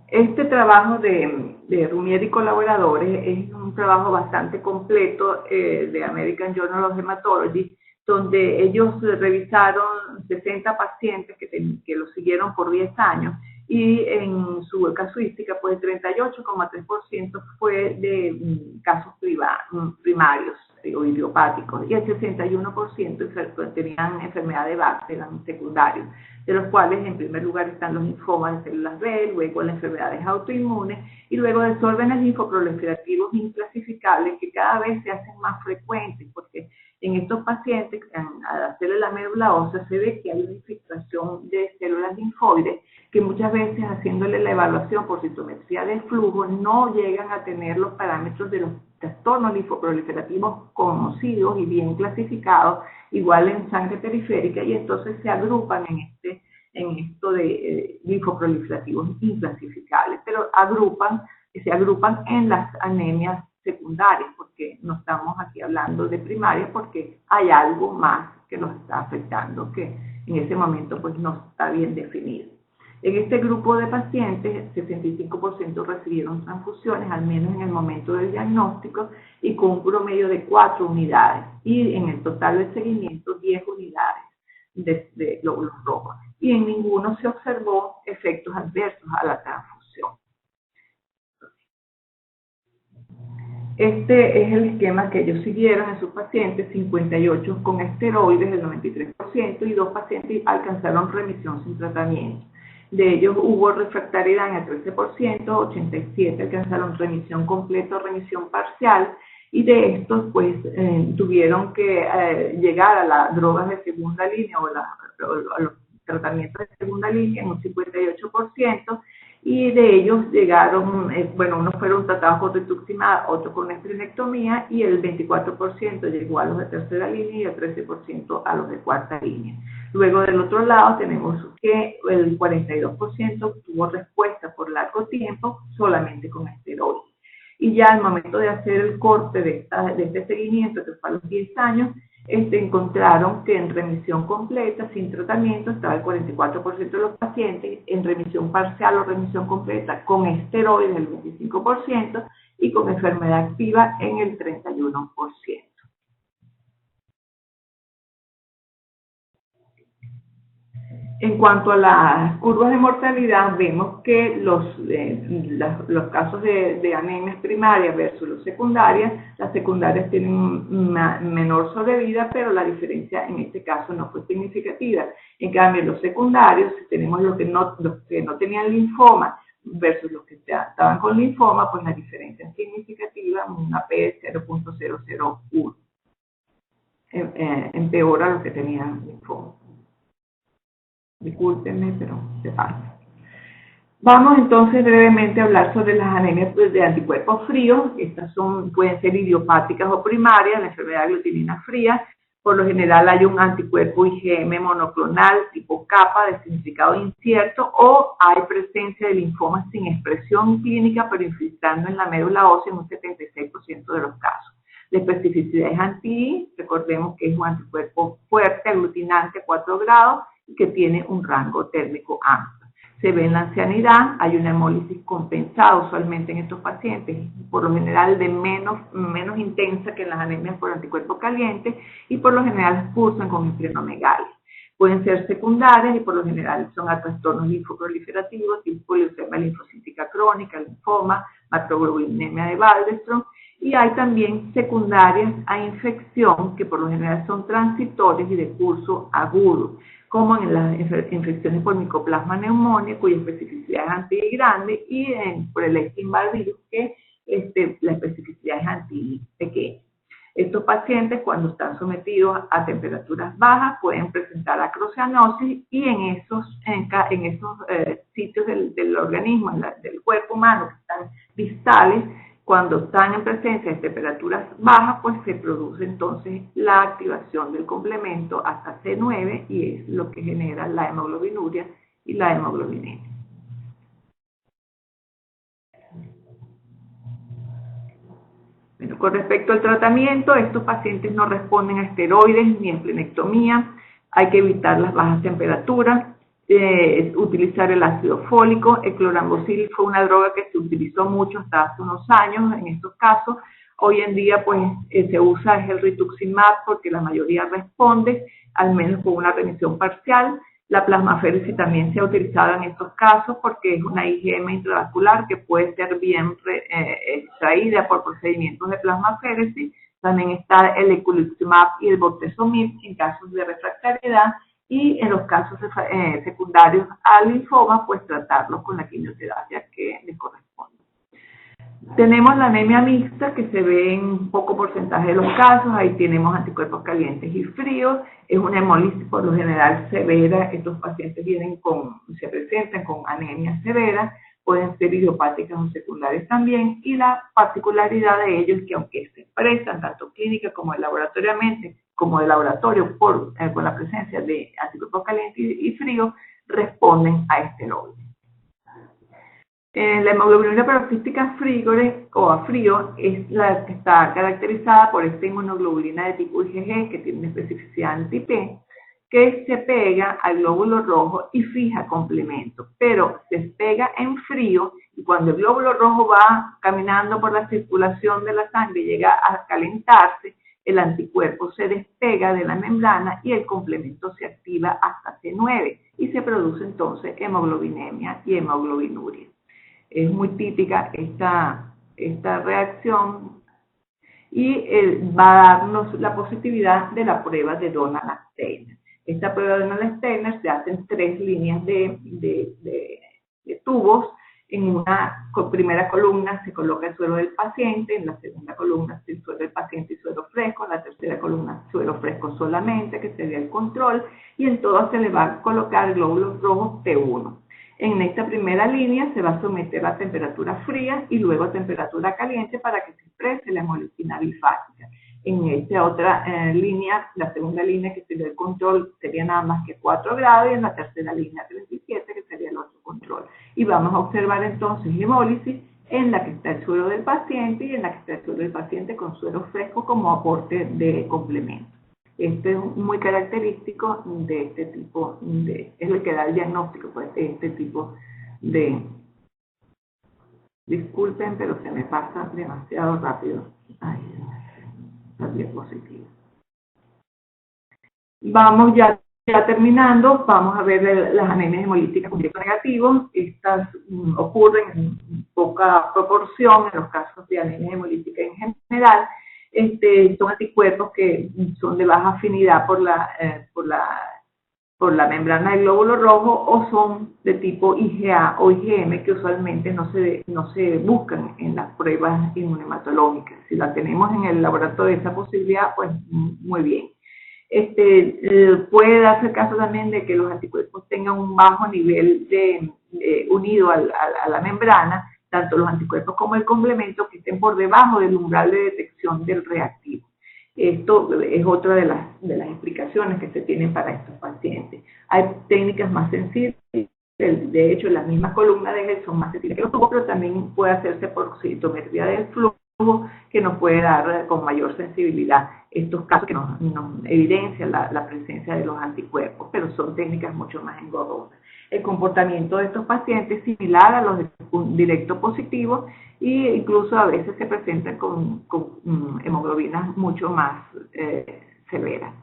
Este trabajo de Rumier y colaboradores es un trabajo bastante completo de American Journal of Hematology, donde ellos revisaron 60 pacientes que los siguieron por 10 años, y en su casuística, pues el 38,3% fue de casos primarios o idiopáticos, y el 61% tenían enfermedad de base, eran secundarios, de los cuales en primer lugar están los linfomas de células B, luego las enfermedades autoinmunes, y luego desórdenes linfoproliferativos inclasificables que cada vez se hacen más frecuentes, porque en estos pacientes, al hacerle la médula ósea, se ve que hay una infiltración de células linfoides que muchas veces, haciéndole la evaluación por citometría del flujo, no llegan a tener los parámetros de los trastornos linfoproliferativos conocidos y bien clasificados, igual en sangre periférica, y entonces se agrupan en esto de linfoproliferativos inclasificables, pero se agrupan en las anemias secundarias, porque no estamos aquí hablando de primarias, porque hay algo más que nos está afectando, que en ese momento pues no está bien definido. En este grupo de pacientes, 65% recibieron transfusiones, al menos en el momento del diagnóstico, y con un promedio de 4 unidades. Y en el total del seguimiento, 10 unidades de glóbulos rojos. Y en ninguno se observó efectos adversos a la transfusión. Este es el esquema que ellos siguieron en sus pacientes, 58 con esteroides, el 93%, y 2 pacientes alcanzaron remisión sin tratamiento. De ellos hubo refractariedad en el 13%, 87 alcanzaron remisión completa o remisión parcial, y de estos pues tuvieron que llegar a las drogas de segunda línea o a los tratamientos de segunda línea en un 58%, y de ellos llegaron, unos fueron tratados con rituximab, otros con esplenectomía, y el 24% llegó a los de tercera línea y el 13% a los de cuarta línea. Luego del otro lado tenemos que el 42% tuvo respuesta por largo tiempo solamente con esteroides. Y ya al momento de hacer el corte de este seguimiento, que fue a los 10 años, encontraron que en remisión completa, sin tratamiento, estaba el 44% de los pacientes, en remisión parcial o remisión completa con esteroides el 25% y con enfermedad activa en el 31%. En cuanto a las curvas de mortalidad, vemos que los casos de anemias primarias versus los secundarias, las secundarias tienen una menor sobrevida, pero la diferencia en este caso no fue significativa. En cambio, los secundarios, si tenemos los que no tenían linfoma versus los que estaban con linfoma, pues la diferencia es significativa, una P de 0.001. Empeora los que tenían linfoma. Discúlpenme, pero se pasa. Vamos entonces brevemente a hablar sobre las anemias de anticuerpos fríos. Estas pueden ser idiopáticas o primarias, la enfermedad de aglutinina fría. Por lo general hay un anticuerpo IgM monoclonal tipo kappa de significado incierto, o hay presencia de linfoma sin expresión clínica pero infiltrando en la médula ósea en un 76% de los casos. La especificidad es anti-I, recordemos que es un anticuerpo fuerte, aglutinante a 4 grados, y que tiene un rango térmico amplio. Se ve en la ancianidad, hay una hemólisis compensada usualmente en estos pacientes, por lo general de menos intensa que en las anemias por anticuerpos calientes, y por lo general cursan con esplenomegalia. Pueden ser secundarias y por lo general son a trastornos linfoproliferativos, tipo leucemia linfocítica crónica, linfoma, macroglobulinemia de Waldenström, y hay también secundarias a infección que por lo general son transitorias y de curso agudo, como en las infecciones por Mycoplasma pneumoniae, cuya especificidad es anti-I grande, y por el Epstein-Barr virus, que la especificidad es anti-I pequeña. Estos pacientes, cuando están sometidos a temperaturas bajas, pueden presentar acroceanosis, y en esos sitios del organismo, del cuerpo humano, que están distales, cuando están en presencia de temperaturas bajas, pues se produce entonces la activación del complemento hasta C9, y es lo que genera la hemoglobinuria y la hemoglobinemia. Bueno, con respecto al tratamiento, estos pacientes no responden a esteroides ni a esplenectomía. Hay que evitar las bajas temperaturas, utilizar el ácido fólico. El clorambucil fue una droga que se utilizó mucho hasta hace unos años en estos casos. Hoy en día pues se usa el rituximab porque la mayoría responde, al menos con una remisión parcial. La plasmaféresis también se ha utilizado en estos casos porque es una IgM intravascular que puede ser bien extraída por procedimientos de plasmaféresis. También está el eculizumab y el bortezomib en casos de refractariedad, y en los casos secundarios al linfoma, pues tratarlos con la quimioterapia que les corresponde. Tenemos la anemia mixta, que se ve en un poco porcentaje de los casos. Ahí tenemos anticuerpos calientes y fríos. Es una hemólisis por lo general severa. Estos pacientes se presentan con anemia severa. Pueden ser idiopáticas o secundarias también. Y la particularidad de ellos es que, aunque se expresan tanto clínica como laboratoriamente, como de laboratorio con la presencia de anticuerpos calientes y fríos, responden a esteroides. La hemoglobina paroxística frígore o a frío es la que está caracterizada por esta inmunoglobulina de tipo IgG que tiene una especificidad anti-P, que se pega al glóbulo rojo y fija complemento, pero se pega en frío y cuando el glóbulo rojo va caminando por la circulación de la sangre y llega a calentarse, el anticuerpo se despega de la membrana y el complemento se activa hasta C9 y se produce entonces hemoglobinemia y hemoglobinuria. Es muy típica esta reacción y va a darnos la positividad de la prueba de Donald-Steiner. Esta prueba de Donald-Steiner se hace en 3 líneas de tubos. En una primera columna se coloca el suero del paciente, en la segunda columna el suero del paciente y suero fresco, en la tercera columna suero fresco solamente, que sería el control, y en todas se le va a colocar glóbulos rojos T1. En esta primera línea se va a someter a temperatura fría y luego a temperatura caliente para que se exprese la hemolisina bifásica. En esta otra línea, la segunda línea que sería el control, sería nada más que 4 grados y en la tercera línea 37 que sería el otro control. Y vamos a observar entonces hemólisis en la que está el suero del paciente y en la que está el suero del paciente con suero fresco como aporte de complemento. Este es muy característico de este tipo es el que da el diagnóstico, pues, de este tipo de, disculpen, pero se me pasa demasiado rápido. Ay, la diapositiva. Vamos ya terminando, vamos a ver las anemias hemolíticas con indicador negativo. Estas ocurren en poca proporción en los casos de anemia hemolítica en general. Son anticuerpos que son de baja afinidad por la membrana del glóbulo rojo o son de tipo IgA o IgM que usualmente no se buscan en las pruebas inmunohematológicas. Si la tenemos en el laboratorio esa posibilidad, pues muy bien. Puede darse el caso también de que los anticuerpos tengan un bajo nivel unido a la membrana, tanto los anticuerpos como el complemento que estén por debajo del umbral de detección del reactivo. Esto es otra de las explicaciones que se tienen para estos pacientes. Hay técnicas más sensibles, de hecho las mismas columnas de gel son más sensibles que los tubos, pero también puede hacerse por citometría del flujo, que nos puede dar con mayor sensibilidad estos casos que nos evidencian la presencia de los anticuerpos, pero son técnicas mucho más engorrosas. El comportamiento de estos pacientes es similar a los de directo positivo e incluso a veces se presentan con hemoglobinas mucho más severas.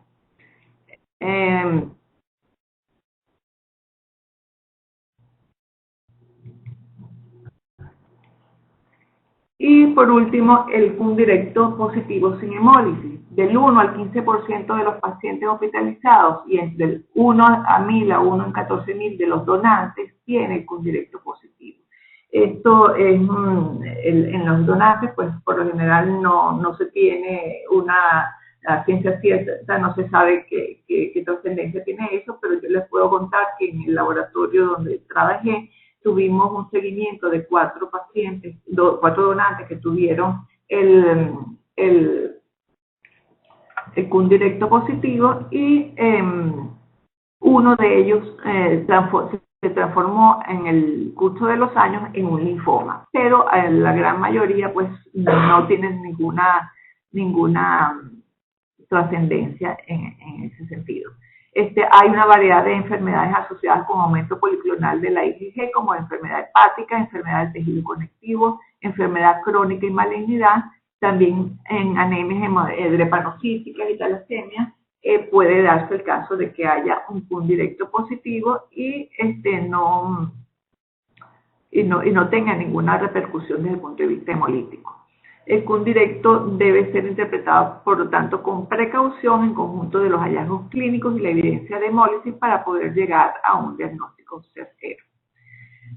Y por último, el CUM directo positivo sin hemólisis. Del 1 al 15% de los pacientes hospitalizados y entre el 1 a 1000 a 1 en 14.000 de los donantes tiene el CUM directo positivo. Esto es, en los donantes, pues por lo general no se tiene la ciencia cierta, no se sabe qué trascendencia tiene eso, pero yo les puedo contar que en el laboratorio donde trabajé, tuvimos un seguimiento de 4 pacientes, 4 donantes que tuvieron el CUM directo positivo y uno de ellos se transformó en el curso de los años en un linfoma, pero la gran mayoría pues no tienen ninguna trascendencia en ese sentido. Hay una variedad de enfermedades asociadas con aumento policlonal de la IgG, como enfermedad hepática, enfermedad del tejido conectivo, enfermedad crónica y malignidad. También en anemias drepanocíticas y talasemias puede darse el caso de que haya un CUM directo positivo y no tenga ninguna repercusión desde el punto de vista hemolítico. El CUM directo debe ser interpretado, por lo tanto, con precaución en conjunto de los hallazgos clínicos y la evidencia de hemólisis para poder llegar a un diagnóstico certero.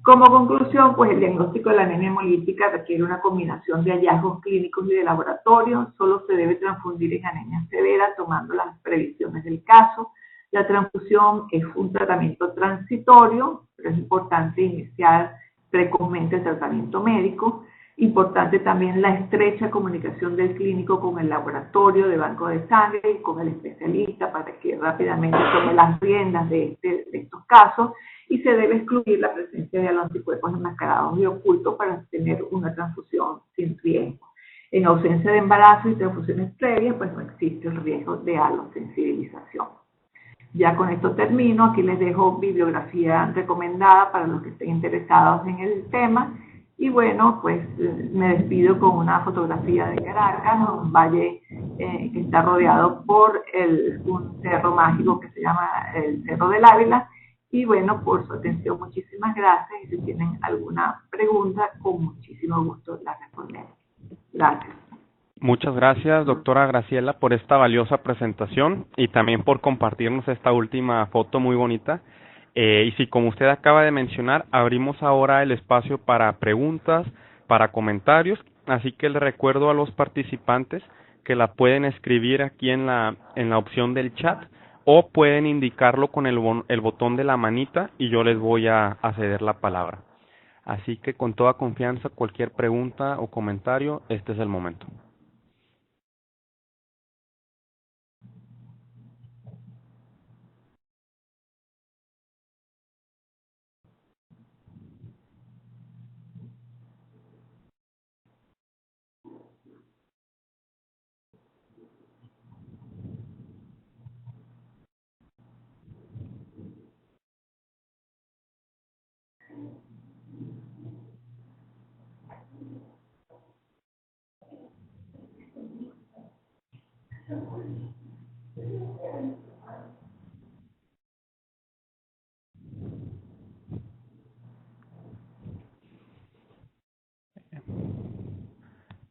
Como conclusión, pues el diagnóstico de la anemia hemolítica requiere una combinación de hallazgos clínicos y de laboratorio. Solo se debe transfundir en anemia severa tomando las previsiones del caso. La transfusión es un tratamiento transitorio, pero es importante iniciar precozmente el tratamiento médico. Importante también la estrecha comunicación del clínico con el laboratorio de banco de sangre y con el especialista para que rápidamente tome las riendas de estos casos y se debe excluir la presencia de los anticuerpos enmascarados y ocultos para tener una transfusión sin riesgo. En ausencia de embarazo y transfusiones previas, pues no existe el riesgo de alosensibilización. ya con esto termino. Aquí les dejo bibliografía recomendada para los que estén interesados en el tema. Y bueno, pues me despido con una fotografía de Caracas, un valle que está rodeado por un cerro mágico que se llama el Cerro del Ávila. Y bueno, por su atención, muchísimas gracias. Y si tienen alguna pregunta, con muchísimo gusto la responderé. Gracias. Muchas gracias, doctora Graciela, por esta valiosa presentación y también por compartirnos esta última foto muy bonita. Y si, como usted acaba de mencionar, abrimos ahora el espacio para preguntas, para comentarios, así que le recuerdo a los participantes que la pueden escribir aquí en la opción del chat o pueden indicarlo con el botón de la manita y yo les voy a ceder la palabra. Así que con toda confianza, cualquier pregunta o comentario, este es el momento.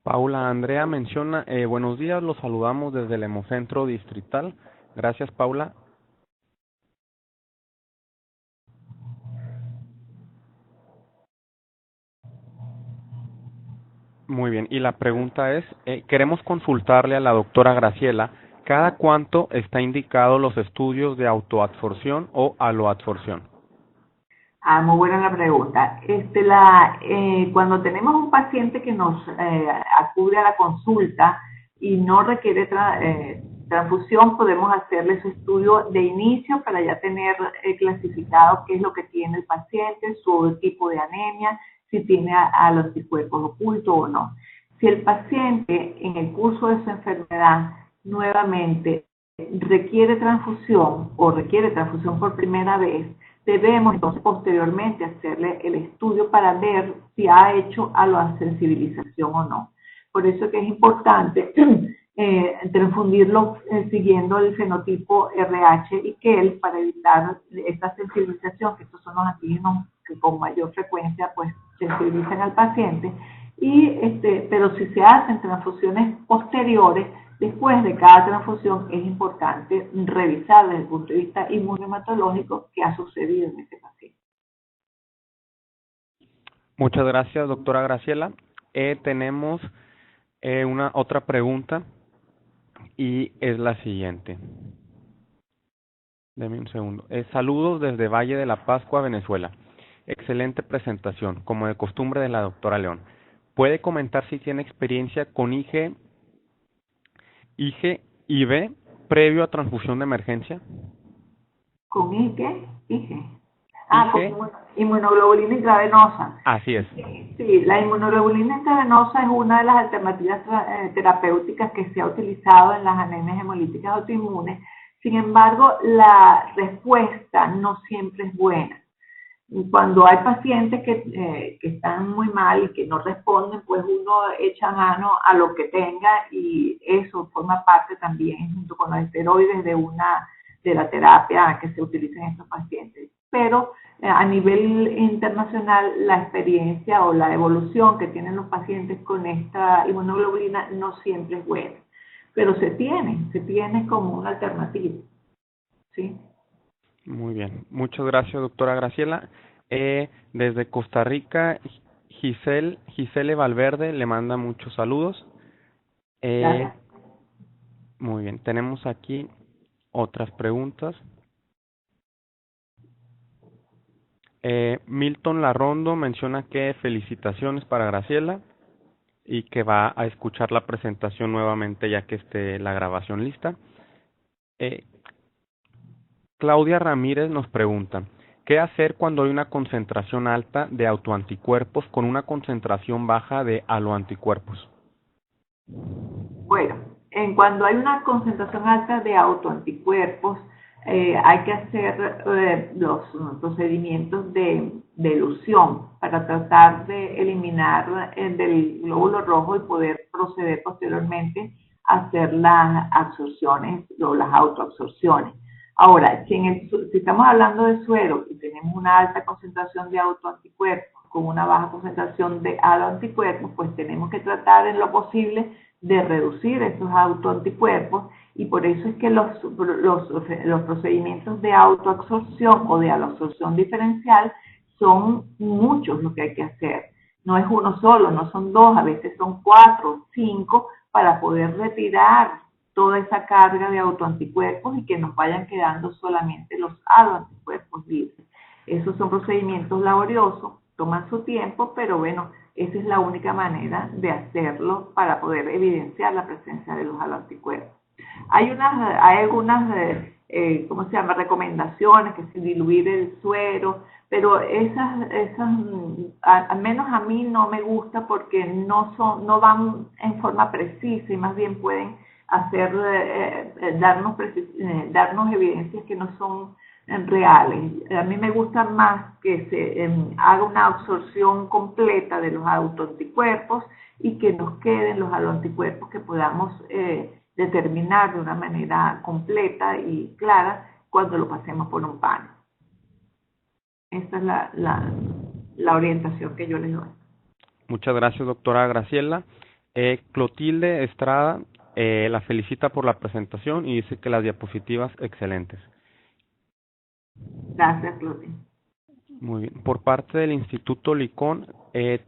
Paula Andrea menciona, buenos días, los saludamos desde el Hemocentro Distrital. Gracias, Paula. Muy bien, y la pregunta es, queremos consultarle a la doctora Graciela, ¿cada cuánto está indicado los estudios de autoabsorción o aloabsorción? Muy buena la pregunta. Cuando tenemos un paciente que nos acude a la consulta y no requiere transfusión, podemos hacerle su estudio de inicio para ya tener clasificado qué es lo que tiene el paciente, su tipo de anemia, si tiene a los anticuerpos ocultos o no. Si el paciente en el curso de su enfermedad nuevamente requiere transfusión o requiere transfusión por primera vez, debemos entonces posteriormente hacerle el estudio para ver si ha hecho alosensibilización o no. Por eso que es importante transfundirlo siguiendo el fenotipo RH y KEL para evitar esta sensibilización, que estos son los antígenos que con mayor frecuencia pues sensibilizan al paciente. Pero si se hacen transfusiones posteriores, después de cada transfusión es importante revisar desde el punto de vista inmunohematológico qué ha sucedido en este paciente. Muchas gracias, doctora Graciela. Tenemos una otra pregunta y es la siguiente. Deme un segundo. Saludos desde Valle de la Pascua, Venezuela. Excelente presentación, como de costumbre de la doctora León. ¿Puede comentar si tiene experiencia con IgIV previo a transfusión de emergencia? ¿Con IG? Con inmunoglobulina intravenosa. Así es. Sí, la inmunoglobulina intravenosa es una de las alternativas terapéuticas que se ha utilizado en las anemias hemolíticas autoinmunes. Sin embargo, la respuesta no siempre es buena. Cuando hay pacientes que están muy mal y que no responden, pues uno echa mano a lo que tenga y eso forma parte también, junto con los esteroides, de la terapia que se utiliza en estos pacientes. Pero a nivel internacional, la experiencia o la evolución que tienen los pacientes con esta inmunoglobulina no siempre es buena, pero se tiene como una alternativa, ¿sí? Muy bien, muchas gracias, doctora Graciela. Desde Costa Rica, Gisele Valverde le manda muchos saludos. Muy bien, tenemos aquí otras preguntas. Milton Larrondo menciona que felicitaciones para Graciela y que va a escuchar la presentación nuevamente ya que esté la grabación lista. Claudia Ramírez nos pregunta, ¿qué hacer cuando hay una concentración alta de autoanticuerpos con una concentración baja de aloanticuerpos? Bueno, cuando hay una concentración alta de autoanticuerpos, hay que hacer los procedimientos de elusión para tratar de eliminar del glóbulo rojo y poder proceder posteriormente a hacer las absorciones o las autoabsorciones. Ahora, si estamos hablando de suero y tenemos una alta concentración de autoanticuerpos con una baja concentración de aloanticuerpos, pues tenemos que tratar en lo posible de reducir esos autoanticuerpos, y por eso es que los procedimientos de autoabsorción o de aloabsorción diferencial son muchos los que hay que hacer. No es uno solo, no son dos, a veces son 4, 5, para poder retirar toda esa carga de autoanticuerpos y que nos vayan quedando solamente los aloanticuerpos libres. Esos son procedimientos laboriosos, toman su tiempo, pero bueno, esa es la única manera de hacerlo para poder evidenciar la presencia de los aloanticuerpos. Hay algunas, ¿cómo se llama?, recomendaciones, que si diluir el suero, pero esas al menos a mí no me gusta porque no van en forma precisa y más bien pueden hacer darnos evidencias que no son reales. A mí me gusta más que se haga una absorción completa de los autoanticuerpos y que nos queden los aloanticuerpos que podamos determinar de una manera completa y clara cuando lo pasemos por un panel. Esta es la orientación que yo les doy. Muchas gracias, doctora Graciela. Clotilde Estrada la felicita por la presentación y dice que las diapositivas excelentes. Gracias, Clotilde. Muy bien. Por parte del Instituto Licón,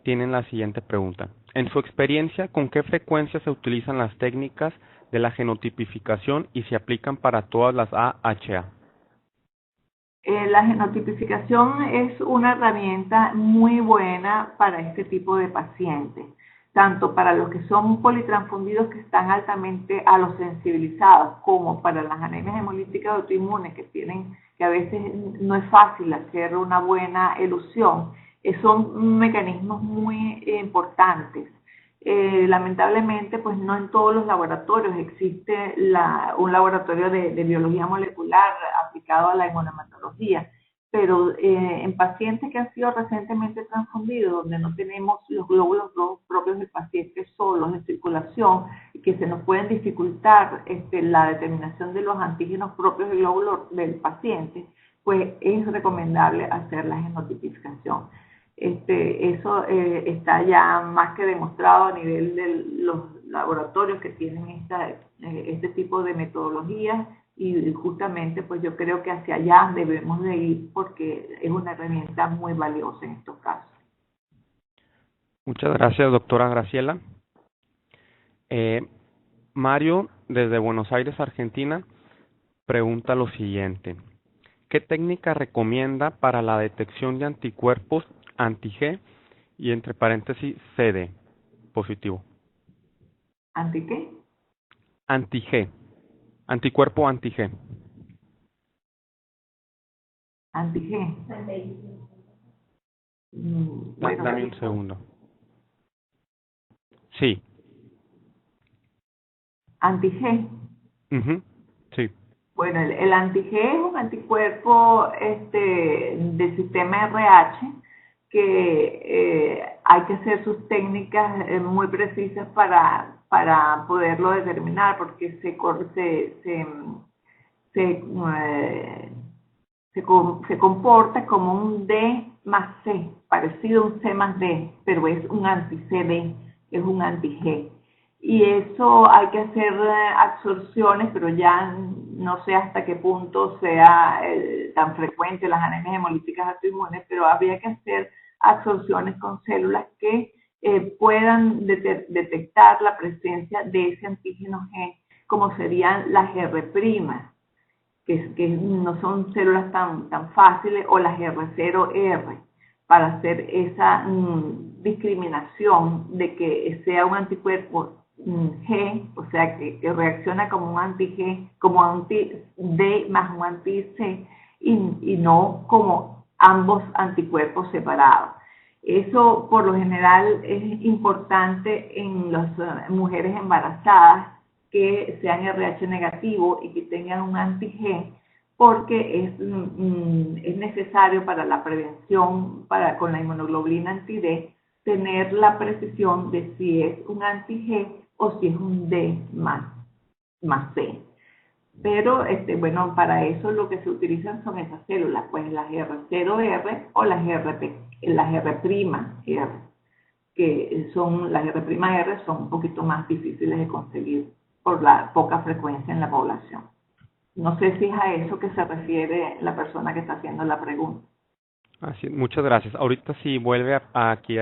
tienen la siguiente pregunta. En su experiencia, ¿con qué frecuencia se utilizan las técnicas de la genotipificación y se aplican para todas las AHA? La genotipificación es una herramienta muy buena para este tipo de pacientes, tanto para los que son politransfundidos que están altamente alosensibilizados, como para las anemias hemolíticas autoinmunes que a veces no es fácil hacer una buena elusión. Son mecanismos muy importantes. Lamentablemente, pues no en todos los laboratorios existe un laboratorio de biología molecular aplicado a la inmunohematología, pero en pacientes que han sido recientemente transfundidos, donde no tenemos los glóbulos rojos propios del paciente solos en circulación y que se nos pueden dificultar la determinación de los antígenos propios del glóbulo del paciente, pues es recomendable hacer la genotipificación. Eso está ya más que demostrado a nivel de los laboratorios que tienen este tipo de metodologías, y justamente pues yo creo que hacia allá debemos de ir porque es una herramienta muy valiosa en estos casos. Muchas gracias, doctora Graciela. Mario, desde Buenos Aires, Argentina, pregunta lo siguiente. ¿Qué técnica recomienda para la detección de anticuerpos anti-G y entre paréntesis CD positivo? ¿Anti qué? Anti-G. Anticuerpo anti-G. Anti-G. Bueno, dame un segundo. Sí. Anti-G. Sí. Bueno, el anti-G es un anticuerpo del sistema RH que hay que hacer sus técnicas muy precisas para poderlo determinar, porque se comporta como un D más C, parecido a un C más D, pero es un anti-CD, es un anti-G. Y eso hay que hacer absorciones, pero ya no sé hasta qué punto sea tan frecuente las anemias hemolíticas autoinmunes, pero habría que hacer absorciones con células que puedan detectar la presencia de ese antígeno G, como serían las R', que no son células tan fáciles, o las R0R, para hacer esa discriminación de que sea un anticuerpo G, o sea, que reacciona como un anti-G, como anti-D más un anti-C, y no como ambos anticuerpos separados. Eso, por lo general, es importante en las mujeres embarazadas que sean RH negativo y que tengan un anti-G, porque es necesario para la prevención con la inmunoglobulina anti-D tener la precisión de si es un anti-G o si es un D más C. Pero, bueno, para eso lo que se utilizan son esas células, pues las R0R o las R', que son, las R' son un poquito más difíciles de conseguir por la poca frecuencia en la población. No sé si es a eso que se refiere la persona que está haciendo la pregunta. Así, muchas gracias. Ahorita sí vuelve aquí